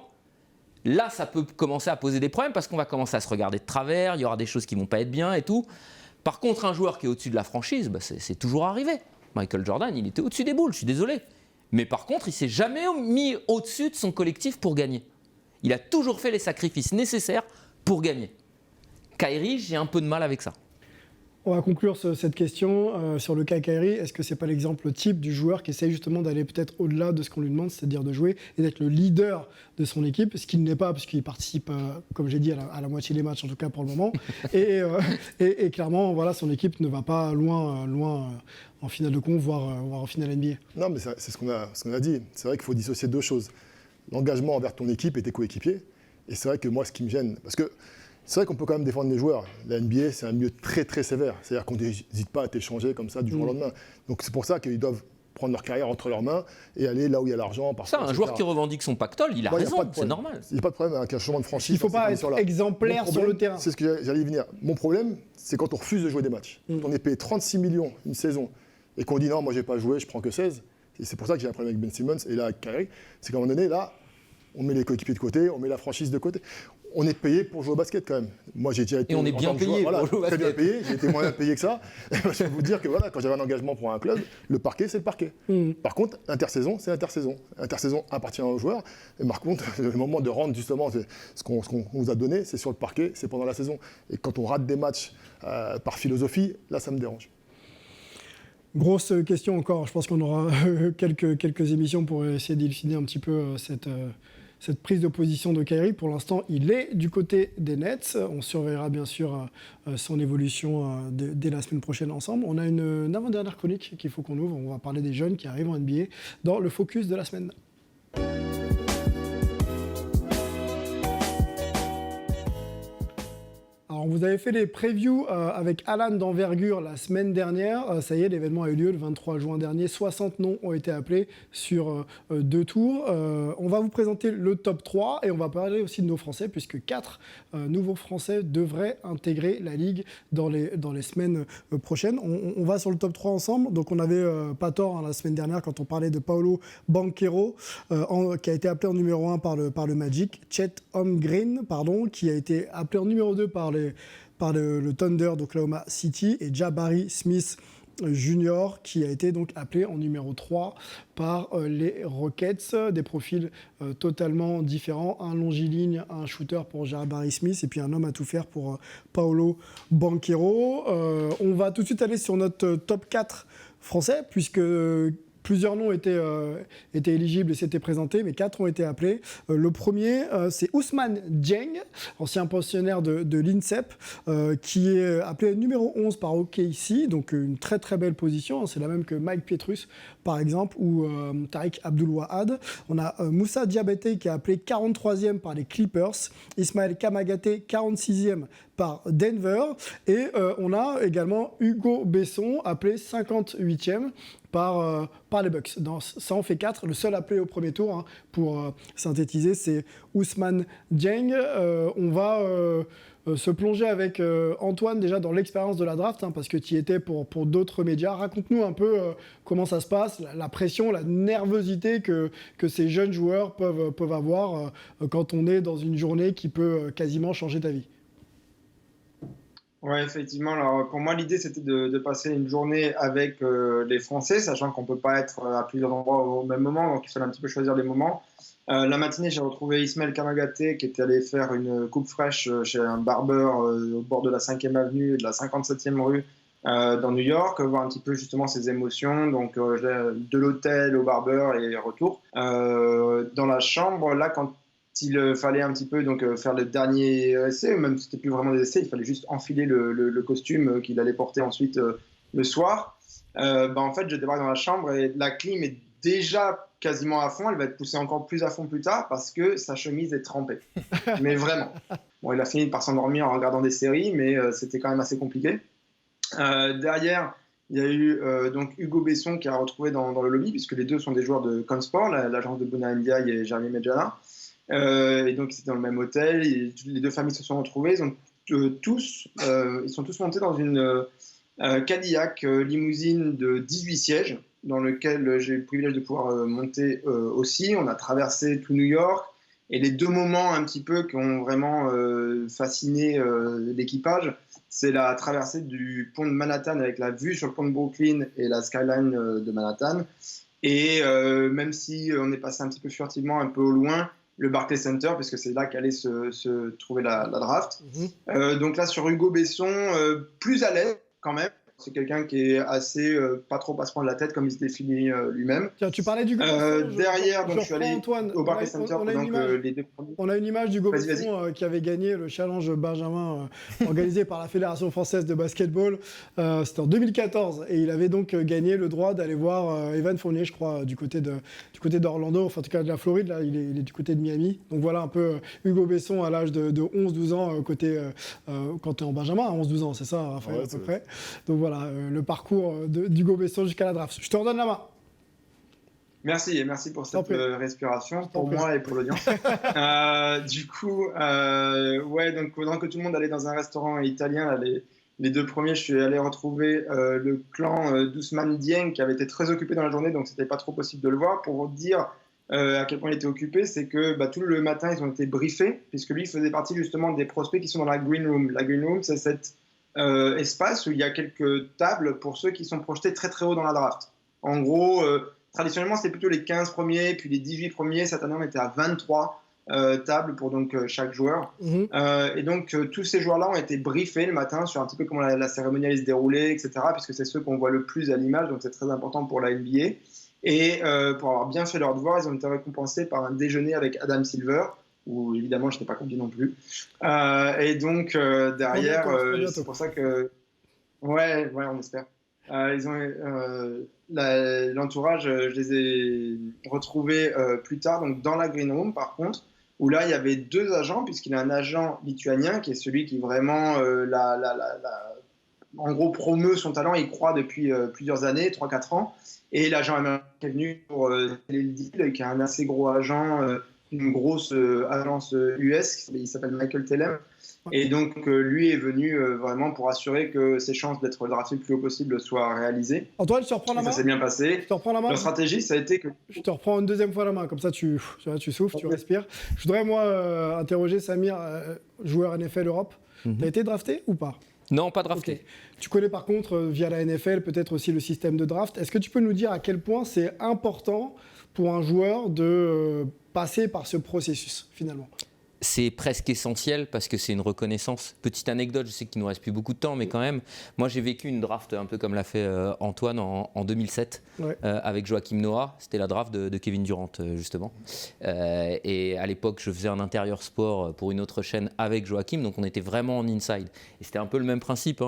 là, ça peut commencer à poser des problèmes parce qu'on va commencer à se regarder de travers, il y aura des choses qui ne vont pas être bien et tout. Par contre, un joueur qui est au-dessus de la franchise, c'est toujours arrivé. Michael Jordan, il était au-dessus des boules, je suis désolé. Mais par contre, il ne s'est jamais mis au-dessus de son collectif pour gagner. Il a toujours fait les sacrifices nécessaires pour gagner. Kyrie, j'ai un peu de mal avec ça. On va conclure cette question sur le cas Kyrie. Est-ce que ce n'est pas l'exemple type du joueur qui essaye justement d'aller peut-être au-delà de ce qu'on lui demande, c'est-à-dire de jouer et d'être le leader de son équipe, ce qu'il n'est pas puisqu'il participe, comme j'ai dit, à la moitié des matchs, en tout cas pour le moment. et clairement, voilà, son équipe ne va pas loin en finale de conf, voire en finale NBA. Non, mais c'est ce qu'on a dit. C'est vrai qu'il faut dissocier deux choses. L'engagement envers ton équipe et tes coéquipiers. Et c'est vrai que moi, ce qui me gêne, parce que c'est vrai qu'on peut quand même défendre les joueurs. La NBA, c'est un milieu très très sévère. C'est-à-dire qu'on n'hésite pas à t'échanger comme ça du jour au lendemain. Donc c'est pour ça qu'ils doivent prendre leur carrière entre leurs mains et aller là où il y a l'argent. Ça, un joueur qui revendique son pactole, il a raison, c'est normal. Il n'y a pas de problème avec un changement de franchise. Il ne faut pas être exemplaire sur le terrain. C'est ce que j'allais y venir. Mon problème, c'est quand on refuse de jouer des matchs. On est payé 36 millions une saison et qu'on dit non, moi je n'ai pas joué, je prends que 16. Et c'est pour ça que j'ai un problème avec Ben Simmons et là avec Kyrie. C'est qu'à un moment donné, là, on met les coéquipiers de côté, on met la franchise de côté. On est payé pour jouer au basket quand même. Moi, j'ai déjà été. Et on est bien payé pour jouer au basket. Très bien payé. J'ai été moins bien payé que ça. Je vais vous dire que quand j'avais un engagement pour un club, le parquet, c'est le parquet. Par contre, intersaison, c'est l'intersaison. L'intersaison appartient aux joueurs. Et par contre, le moment de rendre justement ce qu'on vous a donné, c'est sur le parquet, c'est pendant la saison. Et quand on rate des matchs par philosophie, là, ça me dérange. Grosse question encore. Je pense qu'on aura quelques émissions pour essayer d'élucider un petit peu cette prise de position de Kyrie. Pour l'instant, il est du côté des Nets. On surveillera bien sûr son évolution dès la semaine prochaine ensemble. On a une avant-dernière chronique qu'il faut qu'on ouvre. On va parler des jeunes qui arrivent en NBA dans le focus de la semaine. Alors, vous avez fait les previews avec Alan d'Envergure la semaine dernière. Ça y est, l'événement a eu lieu le 23 juin dernier. 60 noms ont été appelés sur 2 tours. On va vous présenter le top 3 et on va parler aussi de nos Français puisque 4 nouveaux Français devraient intégrer la Ligue dans les semaines prochaines. On va sur le top 3 ensemble. Donc, on avait pas tort la semaine dernière quand on parlait de Paolo Banchero qui a été appelé en numéro 1 par le Magic. Chet Holmgren, qui a été appelé en numéro 2 par le Thunder d'Oklahoma City et Jabari Smith Jr. qui a été donc appelé en numéro 3 par les Rockets. Des profils totalement différents. Un longiligne, un shooter pour Jabari Smith et puis un homme à tout faire pour Paolo Banchero. On va tout de suite aller sur notre top 4 français puisque plusieurs noms étaient éligibles et s'étaient présentés, mais 4 ont été appelés. Le premier, c'est Ousmane Dieng, ancien pensionnaire de l'INSEP, qui est appelé numéro 11 par OKC, donc une très très belle position. C'est la même que Mike Pietrus, par exemple, ou Tariq Abdul-Wahad. On a Moussa Diabaté qui est appelé 43e par les Clippers, Ismaël Kamagaté 46e par Denver, et on a également Hugo Besson appelé 58e par les Bucks. Ça en fait 4. Le seul appelé au premier tour, pour synthétiser, c'est Ousmane Dieng. On va se plonger avec Antoine déjà dans l'expérience de la draft, parce que tu y étais pour d'autres médias. Raconte-nous un peu comment ça se passe, la pression, la nervosité que ces jeunes joueurs peuvent avoir quand on est dans une journée qui peut quasiment changer ta vie. Ouais, effectivement. Alors, pour moi, l'idée, c'était de passer une journée avec les Français, sachant qu'on ne peut pas être à plusieurs endroits au même moment, donc il fallait un petit peu choisir les moments. La matinée, j'ai retrouvé Ismaël Kamagaté qui était allé faire une coupe fraîche chez un barbeur au bord de la 5e avenue et de la 57e rue dans New York, voir un petit peu justement ses émotions, donc de l'hôtel au barbeur et retour. Dans la chambre, là, quand il fallait un petit peu faire le dernier essai, ou même si c'était plus vraiment des essais, il fallait juste enfiler le costume qu'il allait porter ensuite le soir. En fait, je débarque dans la chambre et la clim est déjà quasiment à fond. Elle va être poussée encore plus à fond plus tard parce que sa chemise est trempée. Mais vraiment. Bon, il a fini par s'endormir en regardant des séries, mais c'était quand même assez compliqué. Derrière, il y a eu donc Hugo Besson qui a retrouvé dans le lobby, puisque les deux sont des joueurs de Consport, l'agence de Bouna Ndiaye et Jeremy Medjana. Et donc, ils étaient dans le même hôtel. Les deux familles se sont retrouvées. Ils sont tous montés dans une Cadillac limousine de 18 sièges, dans lequel j'ai eu le privilège de pouvoir monter aussi. On a traversé tout New York. Et les deux moments un petit peu qui ont vraiment fasciné l'équipage, c'est la traversée du pont de Manhattan avec la vue sur le pont de Brooklyn et la skyline de Manhattan. Et même si on est passé un petit peu furtivement, un peu au loin, le Barclays Center, parce que c'est là qu'allait se trouver la draft. Donc là, sur Hugo Besson, plus à l'aise quand même. C'est quelqu'un qui est assez pas trop à se prendre la tête, comme il se définit lui-même. Tiens, tu parlais d'Hugo Besson. Derrière, donc, je suis allé au Barclays Center les deux premiers. On a une image d'Hugo Besson qui avait gagné le challenge Benjamin organisé par la Fédération française de basketball. C'était en 2014 et il avait donc gagné le droit d'aller voir Evan Fournier, je crois, du côté d'Orlando, enfin en tout cas de la Floride. Là, il est du côté de Miami. Donc voilà un peu Hugo Besson à l'âge de 11-12 ans, quand tu es en Benjamin, à 11-12 ans, c'est ça, Raphaël, à peu près. Donc voilà, le parcours d'Hugo Besson jusqu'à la draft. Je te redonne la main. Merci, et merci pour cette respiration, pour moi et pour l'audience. Du coup, donc pendant que tout le monde allait dans un restaurant italien, là, les deux premiers, je suis allé retrouver le clan d'Ousmane Dieng qui avait été très occupé dans la journée, donc c'était pas trop possible de le voir. Pour dire à quel point il était occupé, c'est que tout le matin, ils ont été briefés, puisque lui faisait partie justement des prospects qui sont dans la Green Room. La Green Room, c'est cet espace où il y a quelques tables pour ceux qui sont projetés très très haut dans la draft. En gros, traditionnellement, c'était plutôt les 15 premiers, puis les 18 premiers. Cette année, on était à 23 tables pour chaque joueur. Et donc, tous ces joueurs-là ont été briefés le matin sur un petit peu comment la cérémonie allait se dérouler, etc., puisque c'est ceux qu'on voit le plus à l'image, donc c'est très important pour la NBA. Et pour avoir bien fait leur devoir, ils ont été récompensés par un déjeuner avec Adam Silver, où évidemment je n'ai pas compris non plus. Et donc derrière, c'est pour ça que... Ouais, on espère. Ils ont l'entourage, je les ai retrouvés plus tard, donc dans la Green Room par contre, où là il y avait deux agents, puisqu'il y a un agent lituanien qui est celui qui vraiment en gros promeut son talent, il croit depuis plusieurs années, 3-4 ans, et l'agent américain est venu pour le deal, qui est un assez gros agent, une grosse agence US, il s'appelle Michael Tellem. Et donc, lui est venu vraiment pour assurer que ses chances d'être drafté le plus haut possible soient réalisées. Antoine, je te reprends la main. Ça s'est bien passé. Je te reprends la main. La stratégie, ça a été que... Je te reprends une deuxième fois la main, comme ça tu souffles, tu respires. Je voudrais, moi, interroger Samir, joueur NFL Europe. T'as été drafté ou pas ? Non, pas drafté. Okay. Tu connais par contre, via la NFL, peut-être aussi le système de draft. Est-ce que tu peux nous dire à quel point c'est important pour un joueur de passer par ce processus, finalement ? C'est presque essentiel parce que c'est une reconnaissance. Petite anecdote, je sais qu'il ne nous reste plus beaucoup de temps, mais quand même, moi j'ai vécu une draft un peu comme l'a fait Antoine en 2007 avec Joachim Noah. C'était la draft de Kevin Durant, justement. Et à l'époque, je faisais un intérieur sport pour une autre chaîne avec Joachim, donc on était vraiment en inside. Et c'était un peu le même principe,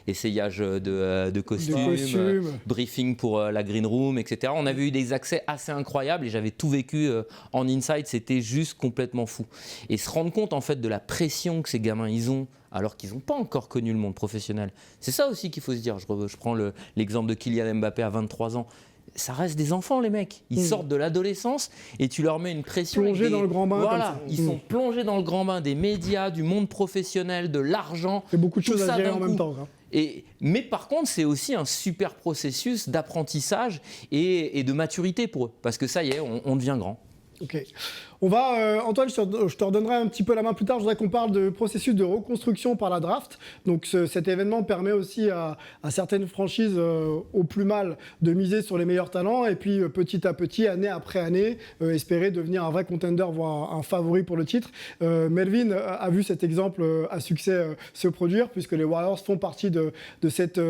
essayage de costumes, briefing pour la Green Room, etc. On avait eu des accès assez incroyables et j'avais tout vécu en inside, c'était juste complètement fou. Et se rendre compte en fait de la pression que ces gamins ils ont alors qu'ils n'ont pas encore connu le monde professionnel. C'est ça aussi qu'il faut se dire. Je prends l'exemple de Kylian Mbappé à 23 ans. Ça reste des enfants les mecs. Ils sortent de l'adolescence et tu leur mets une pression. Plongés dans le grand bain. Voilà, ils sont plongés dans le grand bain des médias, du monde professionnel, de l'argent. C'est beaucoup de choses à gérer en même temps. Mais par contre, c'est aussi un super processus d'apprentissage et de maturité pour eux. Parce que ça y est, on devient grand. Ok. On va, Antoine, je te redonnerai un petit peu la main plus tard. Je voudrais qu'on parle de processus de reconstruction par la draft. Donc cet événement permet aussi à certaines franchises au plus mal de miser sur les meilleurs talents et puis petit à petit, année après année, espérer devenir un vrai contender, voire un favori pour le titre. Melvin a vu cet exemple à succès se produire puisque les Warriors font partie de cette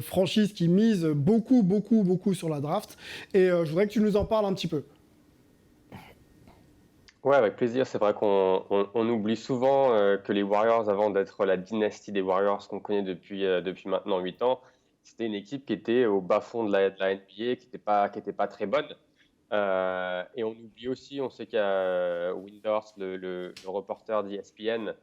franchise qui mise beaucoup sur la draft. Et je voudrais que tu nous en parles un petit peu. Ouais, avec plaisir. C'est vrai qu'on oublie souvent que les Warriors, avant d'être la dynastie des Warriors qu'on connaît depuis maintenant 8 ans, c'était une équipe qui était au bas-fond de la NBA, qui était pas très bonne. Et on oublie aussi, on sait qu'il y a Windhorst, le reporter d'ESPN,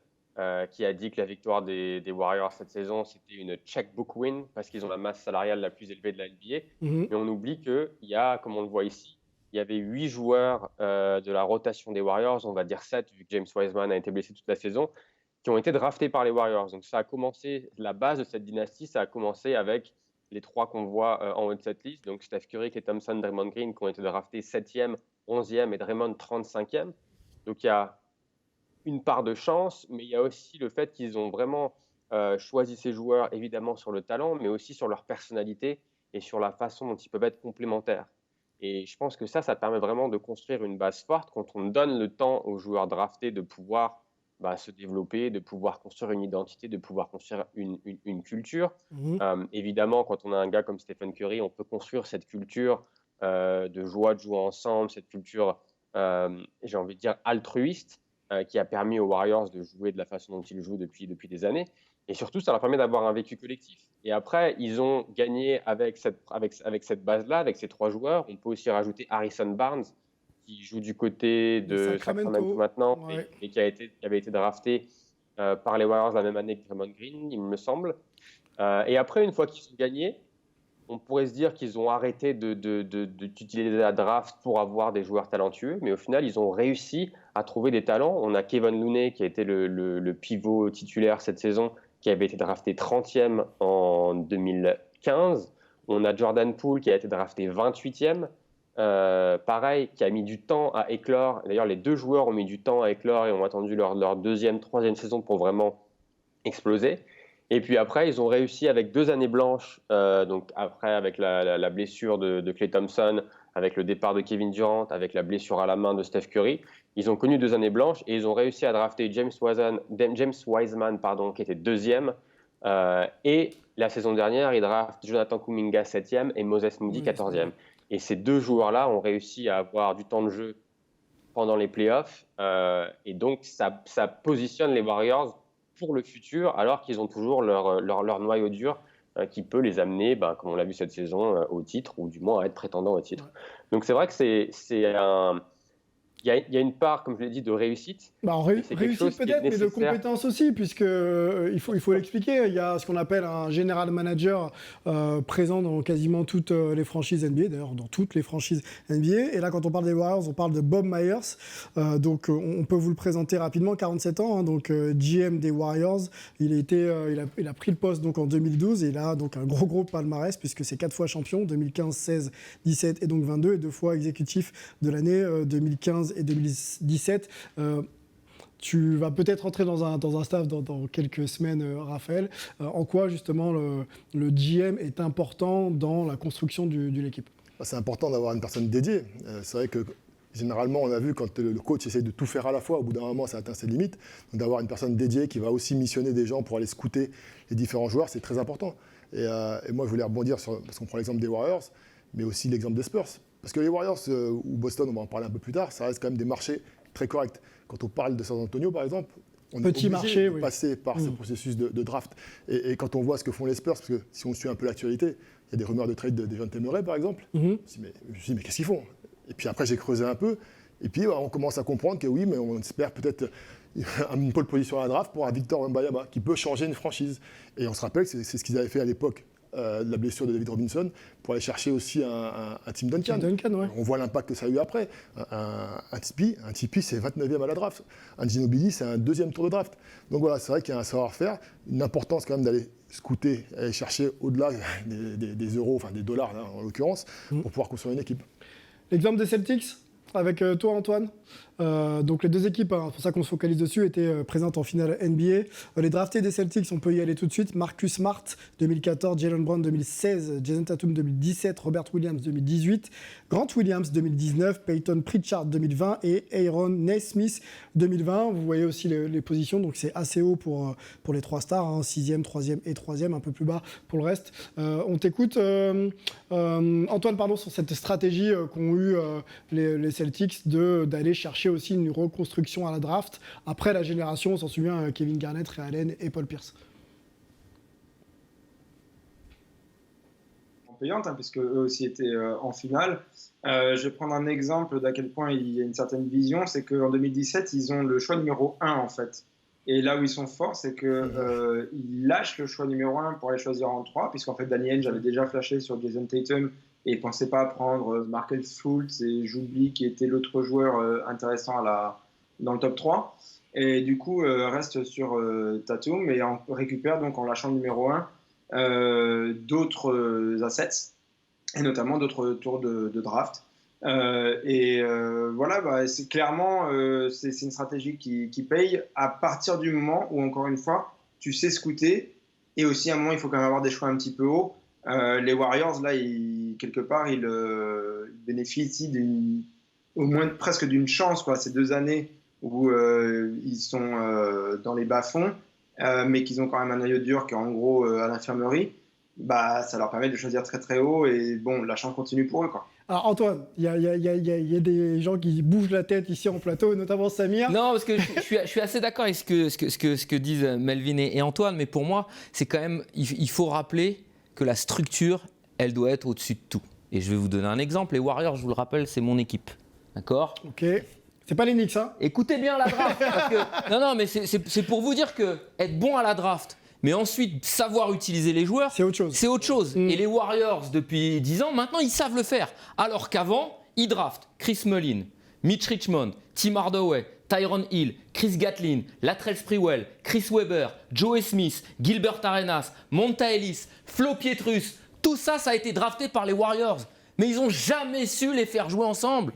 qui a dit que la victoire des Warriors cette saison, c'était une checkbook win, parce qu'ils ont la masse salariale la plus élevée de la NBA. Mais on oublie qu'il y a, comme on le voit ici, il y avait 8 joueurs de la rotation des Warriors, on va dire 7, vu que James Wiseman a été blessé toute la saison, qui ont été draftés par les Warriors. Donc ça a commencé, la base de cette dynastie, ça a commencé avec les 3 qu'on voit en haut de cette liste, donc Steph Curry, Klay Thompson, Draymond Green, qui ont été draftés 7e, 11e et Draymond 35e. Donc il y a une part de chance, mais il y a aussi le fait qu'ils ont vraiment choisi ces joueurs, évidemment sur le talent, mais aussi sur leur personnalité et sur la façon dont ils peuvent être complémentaires. Et je pense que ça permet vraiment de construire une base forte quand on donne le temps aux joueurs draftés de pouvoir se développer, de pouvoir construire une identité, de pouvoir construire une culture. Évidemment, quand on a un gars comme Stephen Curry, on peut construire cette culture de joie de jouer ensemble, cette culture, j'ai envie de dire, altruiste, qui a permis aux Warriors de jouer de la façon dont ils jouent depuis des années. Et surtout, ça leur permet d'avoir un vécu collectif. Et après, ils ont gagné avec cette base-là, avec ces 3 joueurs. On peut aussi rajouter Harrison Barnes, qui joue du côté de Sacramento maintenant, ouais. et qui avait été drafté par les Warriors la même année que Draymond Green, il me semble. Et après, une fois qu'ils ont gagné, on pourrait se dire qu'ils ont arrêté d'utiliser la draft pour avoir des joueurs talentueux, mais au final, ils ont réussi à trouver des talents. On a Kevin Looney, qui a été le pivot titulaire cette saison, qui avait été drafté 30e en 2015. On a Jordan Poole, qui a été drafté 28e. Pareil, qui a mis du temps à éclore. D'ailleurs, les 2 joueurs ont mis du temps à éclore et ont attendu leur 2e, 3e saison pour vraiment exploser. Et puis après, ils ont réussi avec 2 années blanches, donc après avec la blessure de Klay Thompson, avec le départ de Kevin Durant, avec la blessure à la main de Steph Curry. Ils ont connu 2 années blanches et ils ont réussi à drafter James Wiseman, qui était 2e. Et la saison dernière, ils draftent Jonathan Kuminga 7e et Moses Moody 14e. Et ces 2 joueurs-là ont réussi à avoir du temps de jeu pendant les playoffs. Et donc, ça positionne les Warriors pour le futur, alors qu'ils ont toujours leur noyau dur qui peut les amener, comme on l'a vu cette saison, au titre, ou du moins à être prétendant au titre. Donc c'est vrai que il y a une part, comme je l'ai dit, de réussite. Réussite peut-être, mais de compétence aussi, puisque il faut l'expliquer. Il y a ce qu'on appelle un general manager présent dans quasiment toutes les franchises NBA, d'ailleurs dans toutes les franchises NBA. Et là, quand on parle des Warriors, on parle de Bob Myers. Donc, on peut vous le présenter rapidement. 47 ans, donc GM des Warriors. Il a pris le poste donc en 2012 et il a donc un gros palmarès puisque c'est 4 fois champion, 2015, 16, 17 et donc 22, et 2 fois exécutif de l'année 2015 et 2017. Tu vas peut-être rentrer dans un staff dans quelques semaines, Raphaël. En quoi, justement, le GM est important dans la construction de l'équipe ? C'est important d'avoir une personne dédiée. C'est vrai que, généralement, on a vu quand le coach essaie de tout faire à la fois, au bout d'un moment, ça atteint ses limites. Donc, d'avoir une personne dédiée qui va aussi missionner des gens pour aller scouter les différents joueurs, c'est très important. Et moi, je voulais rebondir parce qu'on prend l'exemple des Warriors, mais aussi l'exemple des Spurs. Parce que les Warriors ou Boston, on va en parler un peu plus tard, ça reste quand même des marchés très corrects. Quand on parle de San Antonio, par exemple, on est obligé de passer par ce processus de draft. Et quand on voit ce que font les Spurs, parce que si on suit un peu l'actualité, il y a des rumeurs de trade de Dejounte Murray, par exemple. Je me suis dit, mais qu'est-ce qu'ils font ? Et puis après, j'ai creusé un peu. Et puis, on commence à comprendre que oui, mais on espère peut-être une pole position à la draft pour un Victor Wembanyama qui peut changer une franchise. Et on se rappelle que c'est ce qu'ils avaient fait à l'époque. La blessure de David Robinson, pour aller chercher aussi un Tim Duncan. Ouais. On voit l'impact que ça a eu après. Un Tipeee, c'est 29e à la draft. Un Ginobili, c'est un 2e tour de draft. Donc voilà, c'est vrai qu'il y a un savoir-faire, une importance quand même d'aller scouter, aller chercher au-delà des euros, enfin des dollars là, en l'occurrence, pour pouvoir construire une équipe. L'exemple des Celtics avec toi, Antoine. Donc les deux équipes, c'est pour ça qu'on se focalise dessus, étaient présentes en finale NBA. Les draftés des Celtics, on peut y aller tout de suite. Marcus Smart 2014, Jaylen Brown 2016, Jason Tatum 2017, Robert Williams 2018, Grant Williams 2019, Peyton Pritchard 2020 et Aaron Nesmith 2020. Vous voyez aussi les positions, donc c'est assez haut pour les trois stars, 6e, 3e et 3e, un peu plus bas pour le reste. On t'écoute, Antoine, pardon, sur cette stratégie qu'ont eu les Celtics d'aller chercher aussi une reconstruction à la draft après la génération, on s'en souvient, Kevin Garnett, Ray Allen et Paul Pierce. Payante, puisque eux aussi étaient en finale. Je vais prendre un exemple d'à quel point il y a une certaine vision, c'est qu'en 2017, ils ont le choix numéro 1 en fait. Et là où ils sont forts, c'est qu'ils lâchent le choix numéro 1 pour aller choisir en 3, puisqu'en fait Danny Ainge avait déjà flashé sur Jason Tatum et il ne pensait pas prendre Markel Fultz et j'oublie qui était l'autre joueur intéressant dans le top 3. Et du coup, reste sur Tatum et on récupère donc en lâchant le numéro 1 d'autres assets et notamment d'autres tours de draft. Voilà, c'est clairement c'est une stratégie qui paye à partir du moment où, encore une fois, tu sais scouter et aussi à un moment, il faut quand même avoir des choix un petit peu hauts. Les Warriors, là, quelque part, ils bénéficient au moins presque d'une chance, quoi, ces 2 années où ils sont dans les bas-fonds, mais qu'ils ont quand même un noyau dur qui est en gros à l'infirmerie. Ça leur permet de choisir très très haut et bon, la chance continue pour eux, quoi. Alors Antoine, il y a des gens qui bougent la tête ici en plateau, notamment Samir. Non, parce que je suis assez d'accord avec ce que disent Melvin et Antoine, mais pour moi, c'est quand même, il faut rappeler que la structure, elle doit être au-dessus de tout. Et je vais vous donner un exemple. Les Warriors, je vous le rappelle, c'est mon équipe. D'accord ? Ok. C'est pas les Knicks, hein ? Écoutez bien la draft. Parce que, non, mais c'est pour vous dire que être bon à la draft, mais ensuite savoir utiliser les joueurs, c'est autre chose. Et les Warriors, depuis 10 ans, maintenant, ils savent le faire. Alors qu'avant, ils draftent Chris Mullin, Mitch Richmond, Tim Hardaway, Tyronn Hill, Chris Gatlin, Latrell Sprewell, Chris Webber, Joe Smith, Gilbert Arenas, Monta Ellis, Flo Pietrus. Tout ça, ça a été drafté par les Warriors. Mais ils n'ont jamais su les faire jouer ensemble.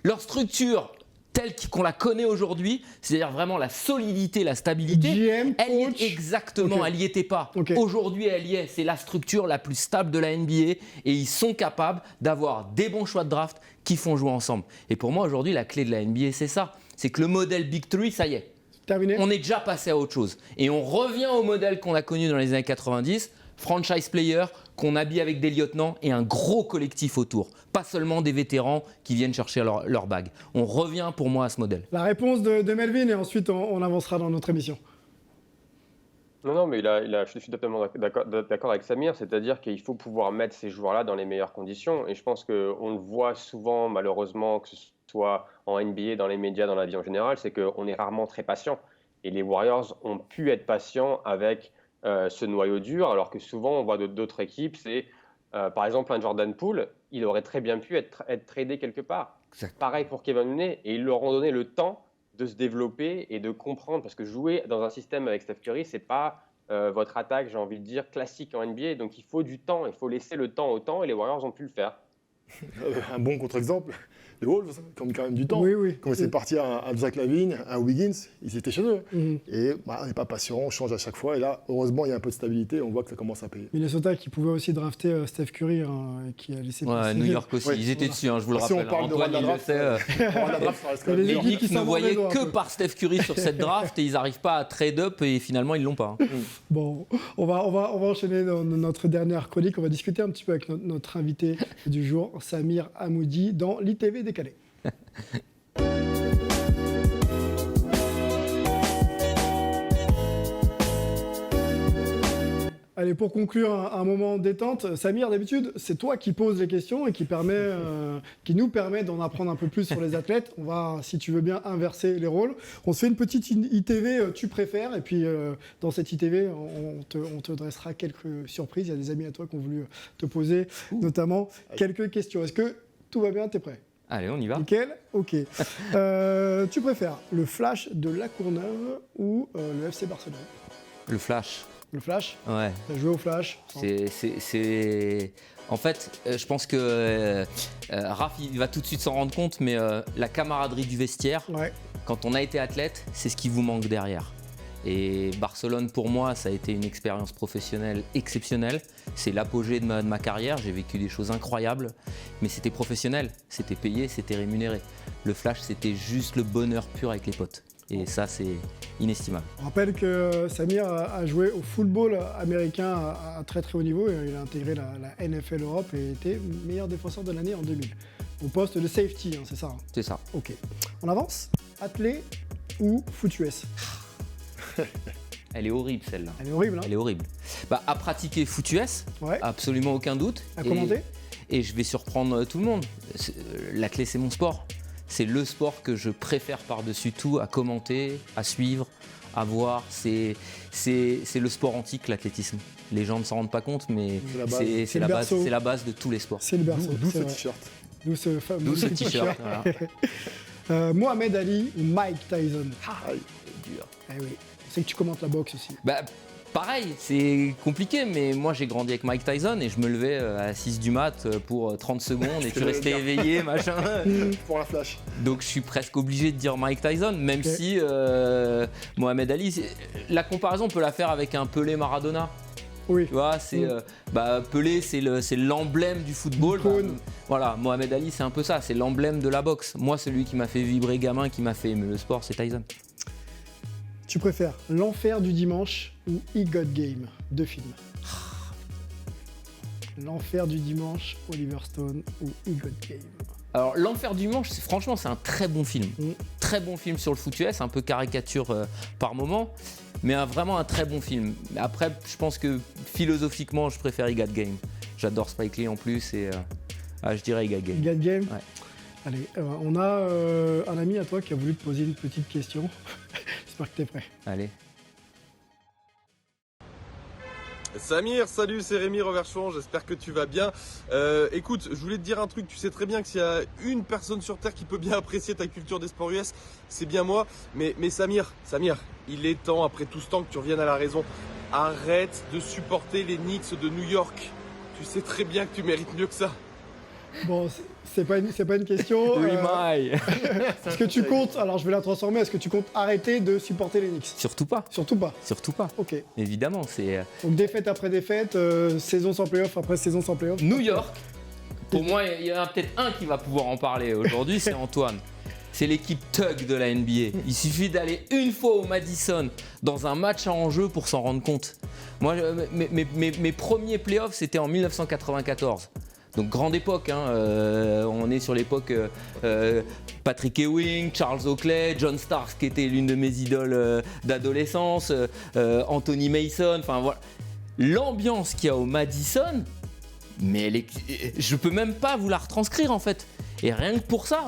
Leur structure telle qu'on la connaît aujourd'hui, c'est-à-dire vraiment la solidité, la stabilité, elle n'y était pas. Okay. Aujourd'hui, elle y est. C'est la structure la plus stable de la NBA et ils sont capables d'avoir des bons choix de draft qui font jouer ensemble. Et pour moi, aujourd'hui, la clé de la NBA, c'est ça. C'est que le modèle Big Three, ça y est. Terminé. On est déjà passé à autre chose. Et on revient au modèle qu'on a connu dans les années 90, franchise player, qu'on habille avec des lieutenants et un gros collectif autour. Pas seulement des vétérans qui viennent chercher leur bague. On revient pour moi à ce modèle. La réponse de Melvin et ensuite on avancera dans notre émission. Non, mais je suis totalement d'accord avec Samir, c'est-à-dire qu'il faut pouvoir mettre ces joueurs-là dans les meilleures conditions. Et je pense qu'on le voit souvent, malheureusement, que ce soit en NBA, dans les médias, dans la vie en général, c'est qu'on est rarement très patient. Et les Warriors ont pu être patients avec ce noyau dur, alors que souvent, on voit d'autres équipes, c'est par exemple un Jordan Poole, il aurait très bien pu être tradé quelque part. Exact. Pareil pour Kevin Looney, et ils leur ont donné le temps de se développer et de comprendre, parce que jouer dans un système avec Steph Curry, c'est pas votre attaque, j'ai envie de dire, classique en NBA, donc il faut du temps, il faut laisser le temps au temps, et les Warriors ont pu le faire. Un bon contre-exemple, les Wolves, qui ont mis quand même du temps. Oui. Quand c'est parti à Zach LaVine, à Wiggins, ils étaient chez eux. Et on n'est pas patient, on change à chaque fois. Et là, heureusement, il y a un peu de stabilité, on voit que ça commence à payer. Minnesota qui pouvait aussi drafter Steph Curry, et qui a laissé passer. New York aussi, ils étaient dessus, je vous le rappelle. Si on parle Antoine, de il le sait. Les Knicks ne voyaient que par Steph Curry sur cette draft et ils n'arrivent pas à trade up et finalement, ils ne l'ont pas. Bon, on va enchaîner dans notre dernière chronique. On va discuter un petit peu avec notre invité du jour, Samir Hamoudi, dans l'ITV décalé. Allez, pour conclure un moment détente, Samir, d'habitude, c'est toi qui poses les questions et qui nous permet d'en apprendre un peu plus sur les athlètes. On va, si tu veux bien, inverser les rôles. On se fait une petite ITV, tu préfères, et puis dans cette ITV, on te dressera quelques surprises. Il y a des amis à toi qui ont voulu te poser notamment quelques questions. Est-ce que tout va bien, t'es prêt ? Allez, on y va. Nickel, ok. Tu préfères le Flash de La Courneuve ou le FC Barcelone ? Le Flash. Le Flash? Ouais. T'as joué au Flash? En fait, je pense que Raph, il va tout de suite s'en rendre compte, mais la camaraderie du vestiaire, quand on a été athlète, c'est ce qui vous manque derrière. Et Barcelone, pour moi, ça a été une expérience professionnelle exceptionnelle. C'est l'apogée de ma carrière. J'ai vécu des choses incroyables, mais c'était professionnel, c'était payé, c'était rémunéré. Le Flash, c'était juste le bonheur pur avec les potes. Et ça, c'est inestimable. On rappelle que Samir a joué au football américain à très très haut niveau. Il a intégré la NFL Europe et était meilleur défenseur de l'année en 2000. Au poste de safety, hein, c'est ça? C'est ça. Ok. On avance? Athlé ou foot US? Elle est horrible celle-là. Elle est horrible, hein? Elle est horrible. Bah, à pratiquer foot US, absolument aucun doute. À commenter? Et je vais surprendre tout le monde. L'athlé, c'est mon sport. C'est le sport que je préfère par-dessus tout à commenter, à suivre, à voir. C'est le sport antique, l'athlétisme. Les gens ne s'en rendent pas compte, mais c'est la base de tous les sports. C'est le berceau. D'où ce t-shirt. D'où ce fameux D'où ce t-shirt. Voilà. Mohamed Ali ou Mike Tyson? Dur. Eh oui. C'est que tu commentes la boxe aussi. Bah, pareil, c'est compliqué, mais moi j'ai grandi avec Mike Tyson et je me levais à 6 du mat pour 30 secondes et tu restais éveillé, machin. Pour la flash. Donc je suis presque obligé de dire Mike Tyson, même si Mohamed Ali, la comparaison on peut la faire avec un Pelé Maradona. Oui. Tu vois, Pelé, c'est l'emblème du football. Voilà, Mohamed Ali, c'est un peu ça, c'est l'emblème de la boxe. Moi, celui qui m'a fait vibrer gamin, qui m'a fait aimer le sport, c'est Tyson. Tu préfères L'Enfer du dimanche ou He Got Game? Deux films. L'Enfer du dimanche, Oliver Stone ou He Got Game? Alors, L'Enfer du dimanche, franchement, c'est un très bon film. Très bon film sur le foot US, un peu caricature par moment, mais vraiment un très bon film. Après, je pense que philosophiquement, je préfère He Got Game. J'adore Spike Lee en plus et je dirais He Got Game. He Got Game? Ouais. Allez, on a un ami à toi qui a voulu te poser une petite question. J'espère que t'es prêt. Allez. Samir, salut, c'est Rémi Reverchon, j'espère que tu vas bien. Écoute, je voulais te dire un truc, tu sais très bien que s'il y a une personne sur Terre qui peut bien apprécier ta culture des sports US, c'est bien moi. Mais Samir, il est temps, après tout ce temps, que tu reviennes à la raison. Arrête de supporter les Knicks de New York. Tu sais très bien que tu mérites mieux que ça. Bon, c'est pas une question. Est-ce que tu comptes, alors je vais la transformer, est-ce que tu comptes arrêter de supporter les Knicks? Surtout pas. Surtout pas. Surtout pas. Ok. Évidemment, c'est. Donc défaite après défaite, saison sans playoff après saison sans playoff. New York. Pour moi, il y en a peut-être un qui va pouvoir en parler aujourd'hui, c'est Antoine. C'est l'équipe Thug de la NBA. Il suffit d'aller une fois au Madison dans un match à enjeu pour s'en rendre compte. Moi, mes premiers playoffs, c'était en 1994. Donc grande époque, hein. On est sur l'époque Patrick Ewing, Charles Oakley, John Starks qui était l'une de mes idoles d'adolescence, Anthony Mason, enfin voilà. L'ambiance qu'il y a au Madison, mais je peux même pas vous la retranscrire en fait. Et rien que pour ça,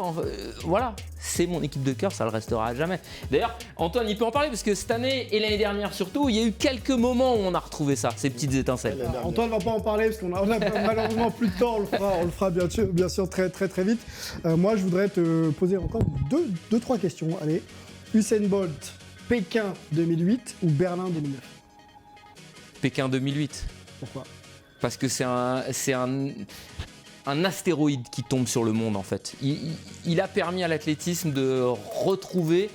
voilà, c'est mon équipe de cœur, ça le restera à jamais. D'ailleurs, Antoine, il peut en parler parce que cette année et l'année dernière surtout, il y a eu quelques moments où on a retrouvé ça, ces petites étincelles. Antoine va pas en parler parce qu'on a malheureusement plus de temps, on le fera bien sûr très vite. Moi, je voudrais te poser encore deux, trois questions. Allez, Usain Bolt, Pékin 2008 ou Berlin 2009? Pékin 2008. Pourquoi? Parce que c'est un astéroïde qui tombe sur le monde en fait. Il a permis à l'athlétisme de retrouver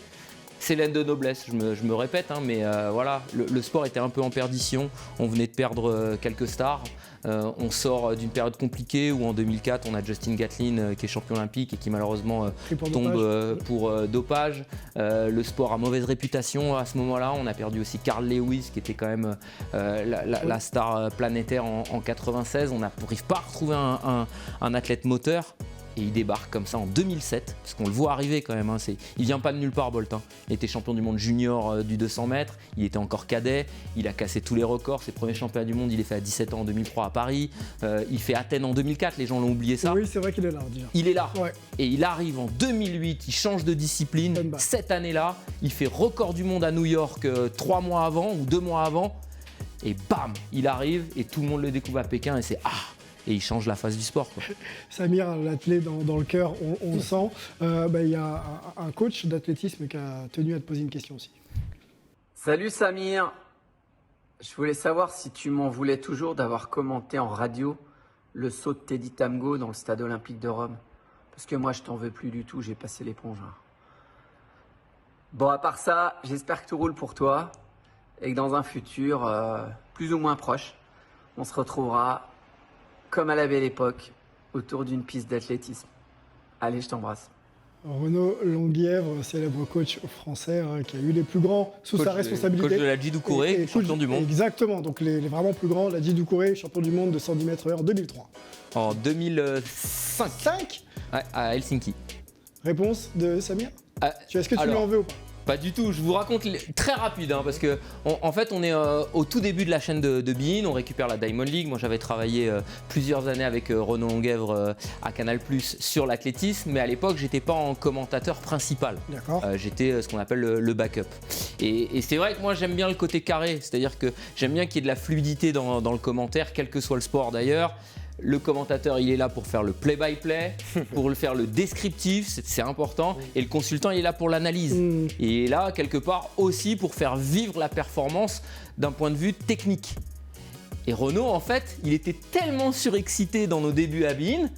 ses lettres de noblesse. Je me répète, hein, mais voilà, le sport était un peu en perdition. On venait de perdre quelques stars. On sort d'une période compliquée où en 2004 on a Justin Gatlin qui est champion olympique et qui malheureusement tombe pour dopage. Le sport a mauvaise réputation à ce moment-là. On a perdu aussi Carl Lewis qui était quand même la star planétaire en 96. On n'arrive pas à retrouver un athlète moteur. Et il débarque comme ça en 2007, parce qu'on le voit arriver quand même. Hein, il vient pas de nulle part, Bolt. Hein. Il était champion du monde junior du 200 mètres, il était encore cadet, il a cassé tous les records. Ses premiers championnats du monde, il les fait à 17 ans en 2003 à Paris. Il fait Athènes en 2004, les gens l'ont oublié ça. Oui, c'est vrai qu'il est là déjà. Il est là. Ouais. Et il arrive en 2008, il change de discipline. Cette année-là, il fait record du monde à New York 3 mois avant ou 2 mois avant. Et bam, il arrive et tout le monde le découvre à Pékin et c'est et il change la face du sport, quoi. Samir, l'athlète dans le cœur, on le sent. Il y a un coach d'athlétisme qui a tenu à te poser une question aussi. Salut Samir. Je voulais savoir si tu m'en voulais toujours d'avoir commenté en radio le saut de Teddy Tamgo dans le stade olympique de Rome. Parce que moi, je t'en veux plus du tout, j'ai passé l'éponge. Bon, à part ça, j'espère que tout roule pour toi et que dans un futur plus ou moins proche, on se retrouvera comme à la belle époque autour d'une piste d'athlétisme. Allez, je t'embrasse. Renaud Longuièvre, célèbre coach français qui a eu les plus grands sous sa responsabilité. Coach de la Djidoukouré, champion du monde. Exactement, donc les vraiment plus grands, la Djidoukouré, champion du monde de 110 mètres en 2003. En 2005. 5 Ouais, à Helsinki. Réponse de Samir Est-ce que tu lui en veux ou pas? Pas du tout, je vous raconte très rapide parce que en fait on est au tout début de la chaîne de beIN, on récupère la Diamond League. Moi j'avais travaillé plusieurs années avec Renaud Longuièvre à Canal+ sur l'athlétisme, mais à l'époque j'étais pas en commentateur principal. D'accord. J'étais ce qu'on appelle le backup. Et c'est vrai que moi j'aime bien le côté carré, c'est-à-dire que j'aime bien qu'il y ait de la fluidité dans le commentaire, quel que soit le sport d'ailleurs. Le commentateur, il est là pour faire le play-by-play, pour faire le descriptif, c'est important. Et le consultant, il est là pour l'analyse. Et il est là, quelque part, aussi pour faire vivre la performance d'un point de vue technique. Et Renaud, en fait, il était tellement surexcité dans nos débuts à beIN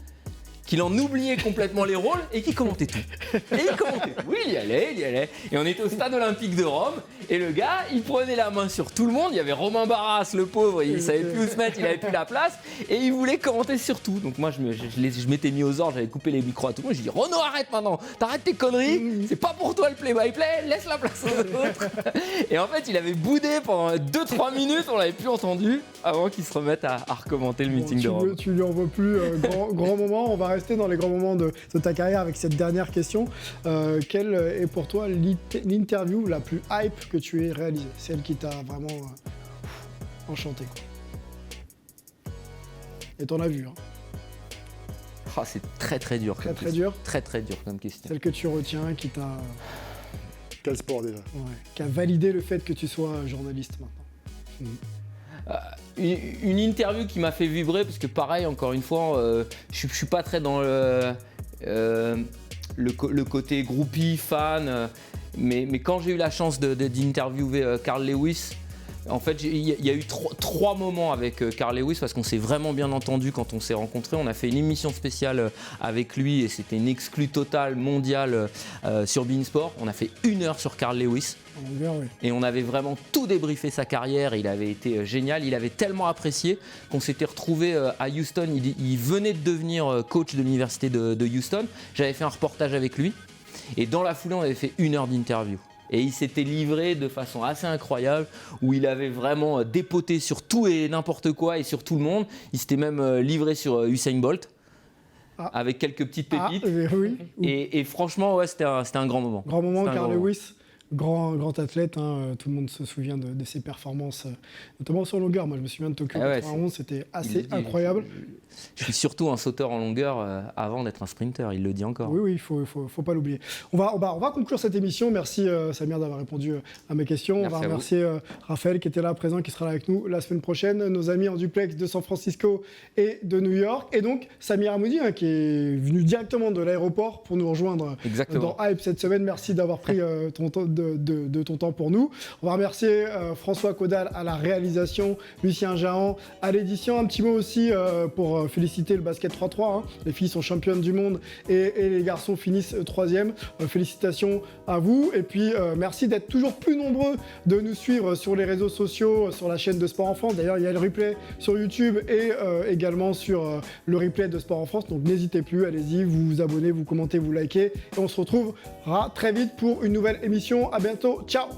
qu'il en oubliait complètement les rôles et qu'il commentait tout. Et il commentait tout. Oui, il y allait. Et on était au stade olympique de Rome et le gars, il prenait la main sur tout le monde. Il y avait Romain Barras, le pauvre, il savait plus où se mettre, il avait plus la place et il voulait commenter sur tout. Donc moi, je m'étais mis aux ordres, j'avais coupé les micros à tout le monde. J'ai dit, Renaud, arrête maintenant, t'arrêtes tes conneries, c'est pas pour toi le play-by-play, laisse la place aux autres. Et en fait, il avait boudé pendant 2-3 minutes, on l'avait plus entendu avant qu'il se remette à recommenter le meeting de Rome. Tu lui en veux plus, grand moment. On va rester dans les grands moments de ta carrière avec cette dernière question. Quelle est pour toi l'interview la plus hype que tu aies réalisée? Celle qui t'a vraiment enchanté, quoi. Et t'en as vu, hein. Oh, c'est très dur. Très dur. Très dur comme question. Celle que tu retiens, qui t'a... Quel sport déjà? Qui a validé le fait que tu sois journaliste maintenant. Une interview qui m'a fait vibrer, parce que pareil, encore une fois, je suis pas très dans le côté groupie, fan, mais quand j'ai eu la chance d'interviewer Carl Lewis, en fait, il y a eu trois moments avec Carl Lewis parce qu'on s'est vraiment bien entendu quand on s'est rencontrés. On a fait une émission spéciale avec lui et c'était une exclue totale mondiale sur beIN Sport. On a fait 1 heure sur Carl Lewis. Et on avait vraiment tout débriefé sa carrière. Il avait été génial. Il avait tellement apprécié qu'on s'était retrouvé à Houston. Il venait de devenir coach de l'université de Houston. J'avais fait un reportage avec lui. Et dans la foulée, on avait fait 1 heure d'interview. Et il s'était livré de façon assez incroyable, où il avait vraiment dépoté sur tout et n'importe quoi et sur tout le monde. Il s'était même livré sur Usain Bolt, avec quelques petites pépites. Oui. Et franchement, ouais, c'était un grand moment. Grand moment, Carl Lewis. Grand athlète, hein. Tout le monde se souvient de ses performances, notamment sur longueur. Moi, je me souviens de Tokyo 91, c'était assez incroyable. Je suis surtout un sauteur en longueur avant d'être un sprinter, il le dit encore. Oui, il faut pas l'oublier. On va conclure cette émission. Merci Samir d'avoir répondu à mes questions. Merci, on va remercier Raphaël qui était là présent, qui sera là avec nous la semaine prochaine. Nos amis en duplex de San Francisco et de New York. Et donc Samir Hamoudi, qui est venu directement de l'aéroport pour nous rejoindre dans Hype cette semaine. Merci d'avoir pris ton temps de ton temps pour nous. On va remercier François Caudal à la réalisation, Lucien Jahan à l'édition. Un petit mot aussi pour féliciter le basket 3-3. Hein. Les filles sont championnes du monde et les garçons finissent 3e. Félicitations à vous. Et puis merci d'être toujours plus nombreux de nous suivre sur les réseaux sociaux, sur la chaîne de Sport en France. D'ailleurs, il y a le replay sur YouTube et également sur le replay de Sport en France. Donc n'hésitez plus, allez-y, vous abonnez, vous commentez, vous likez. Et on se retrouvera très vite pour une nouvelle émission. À bientôt, ciao!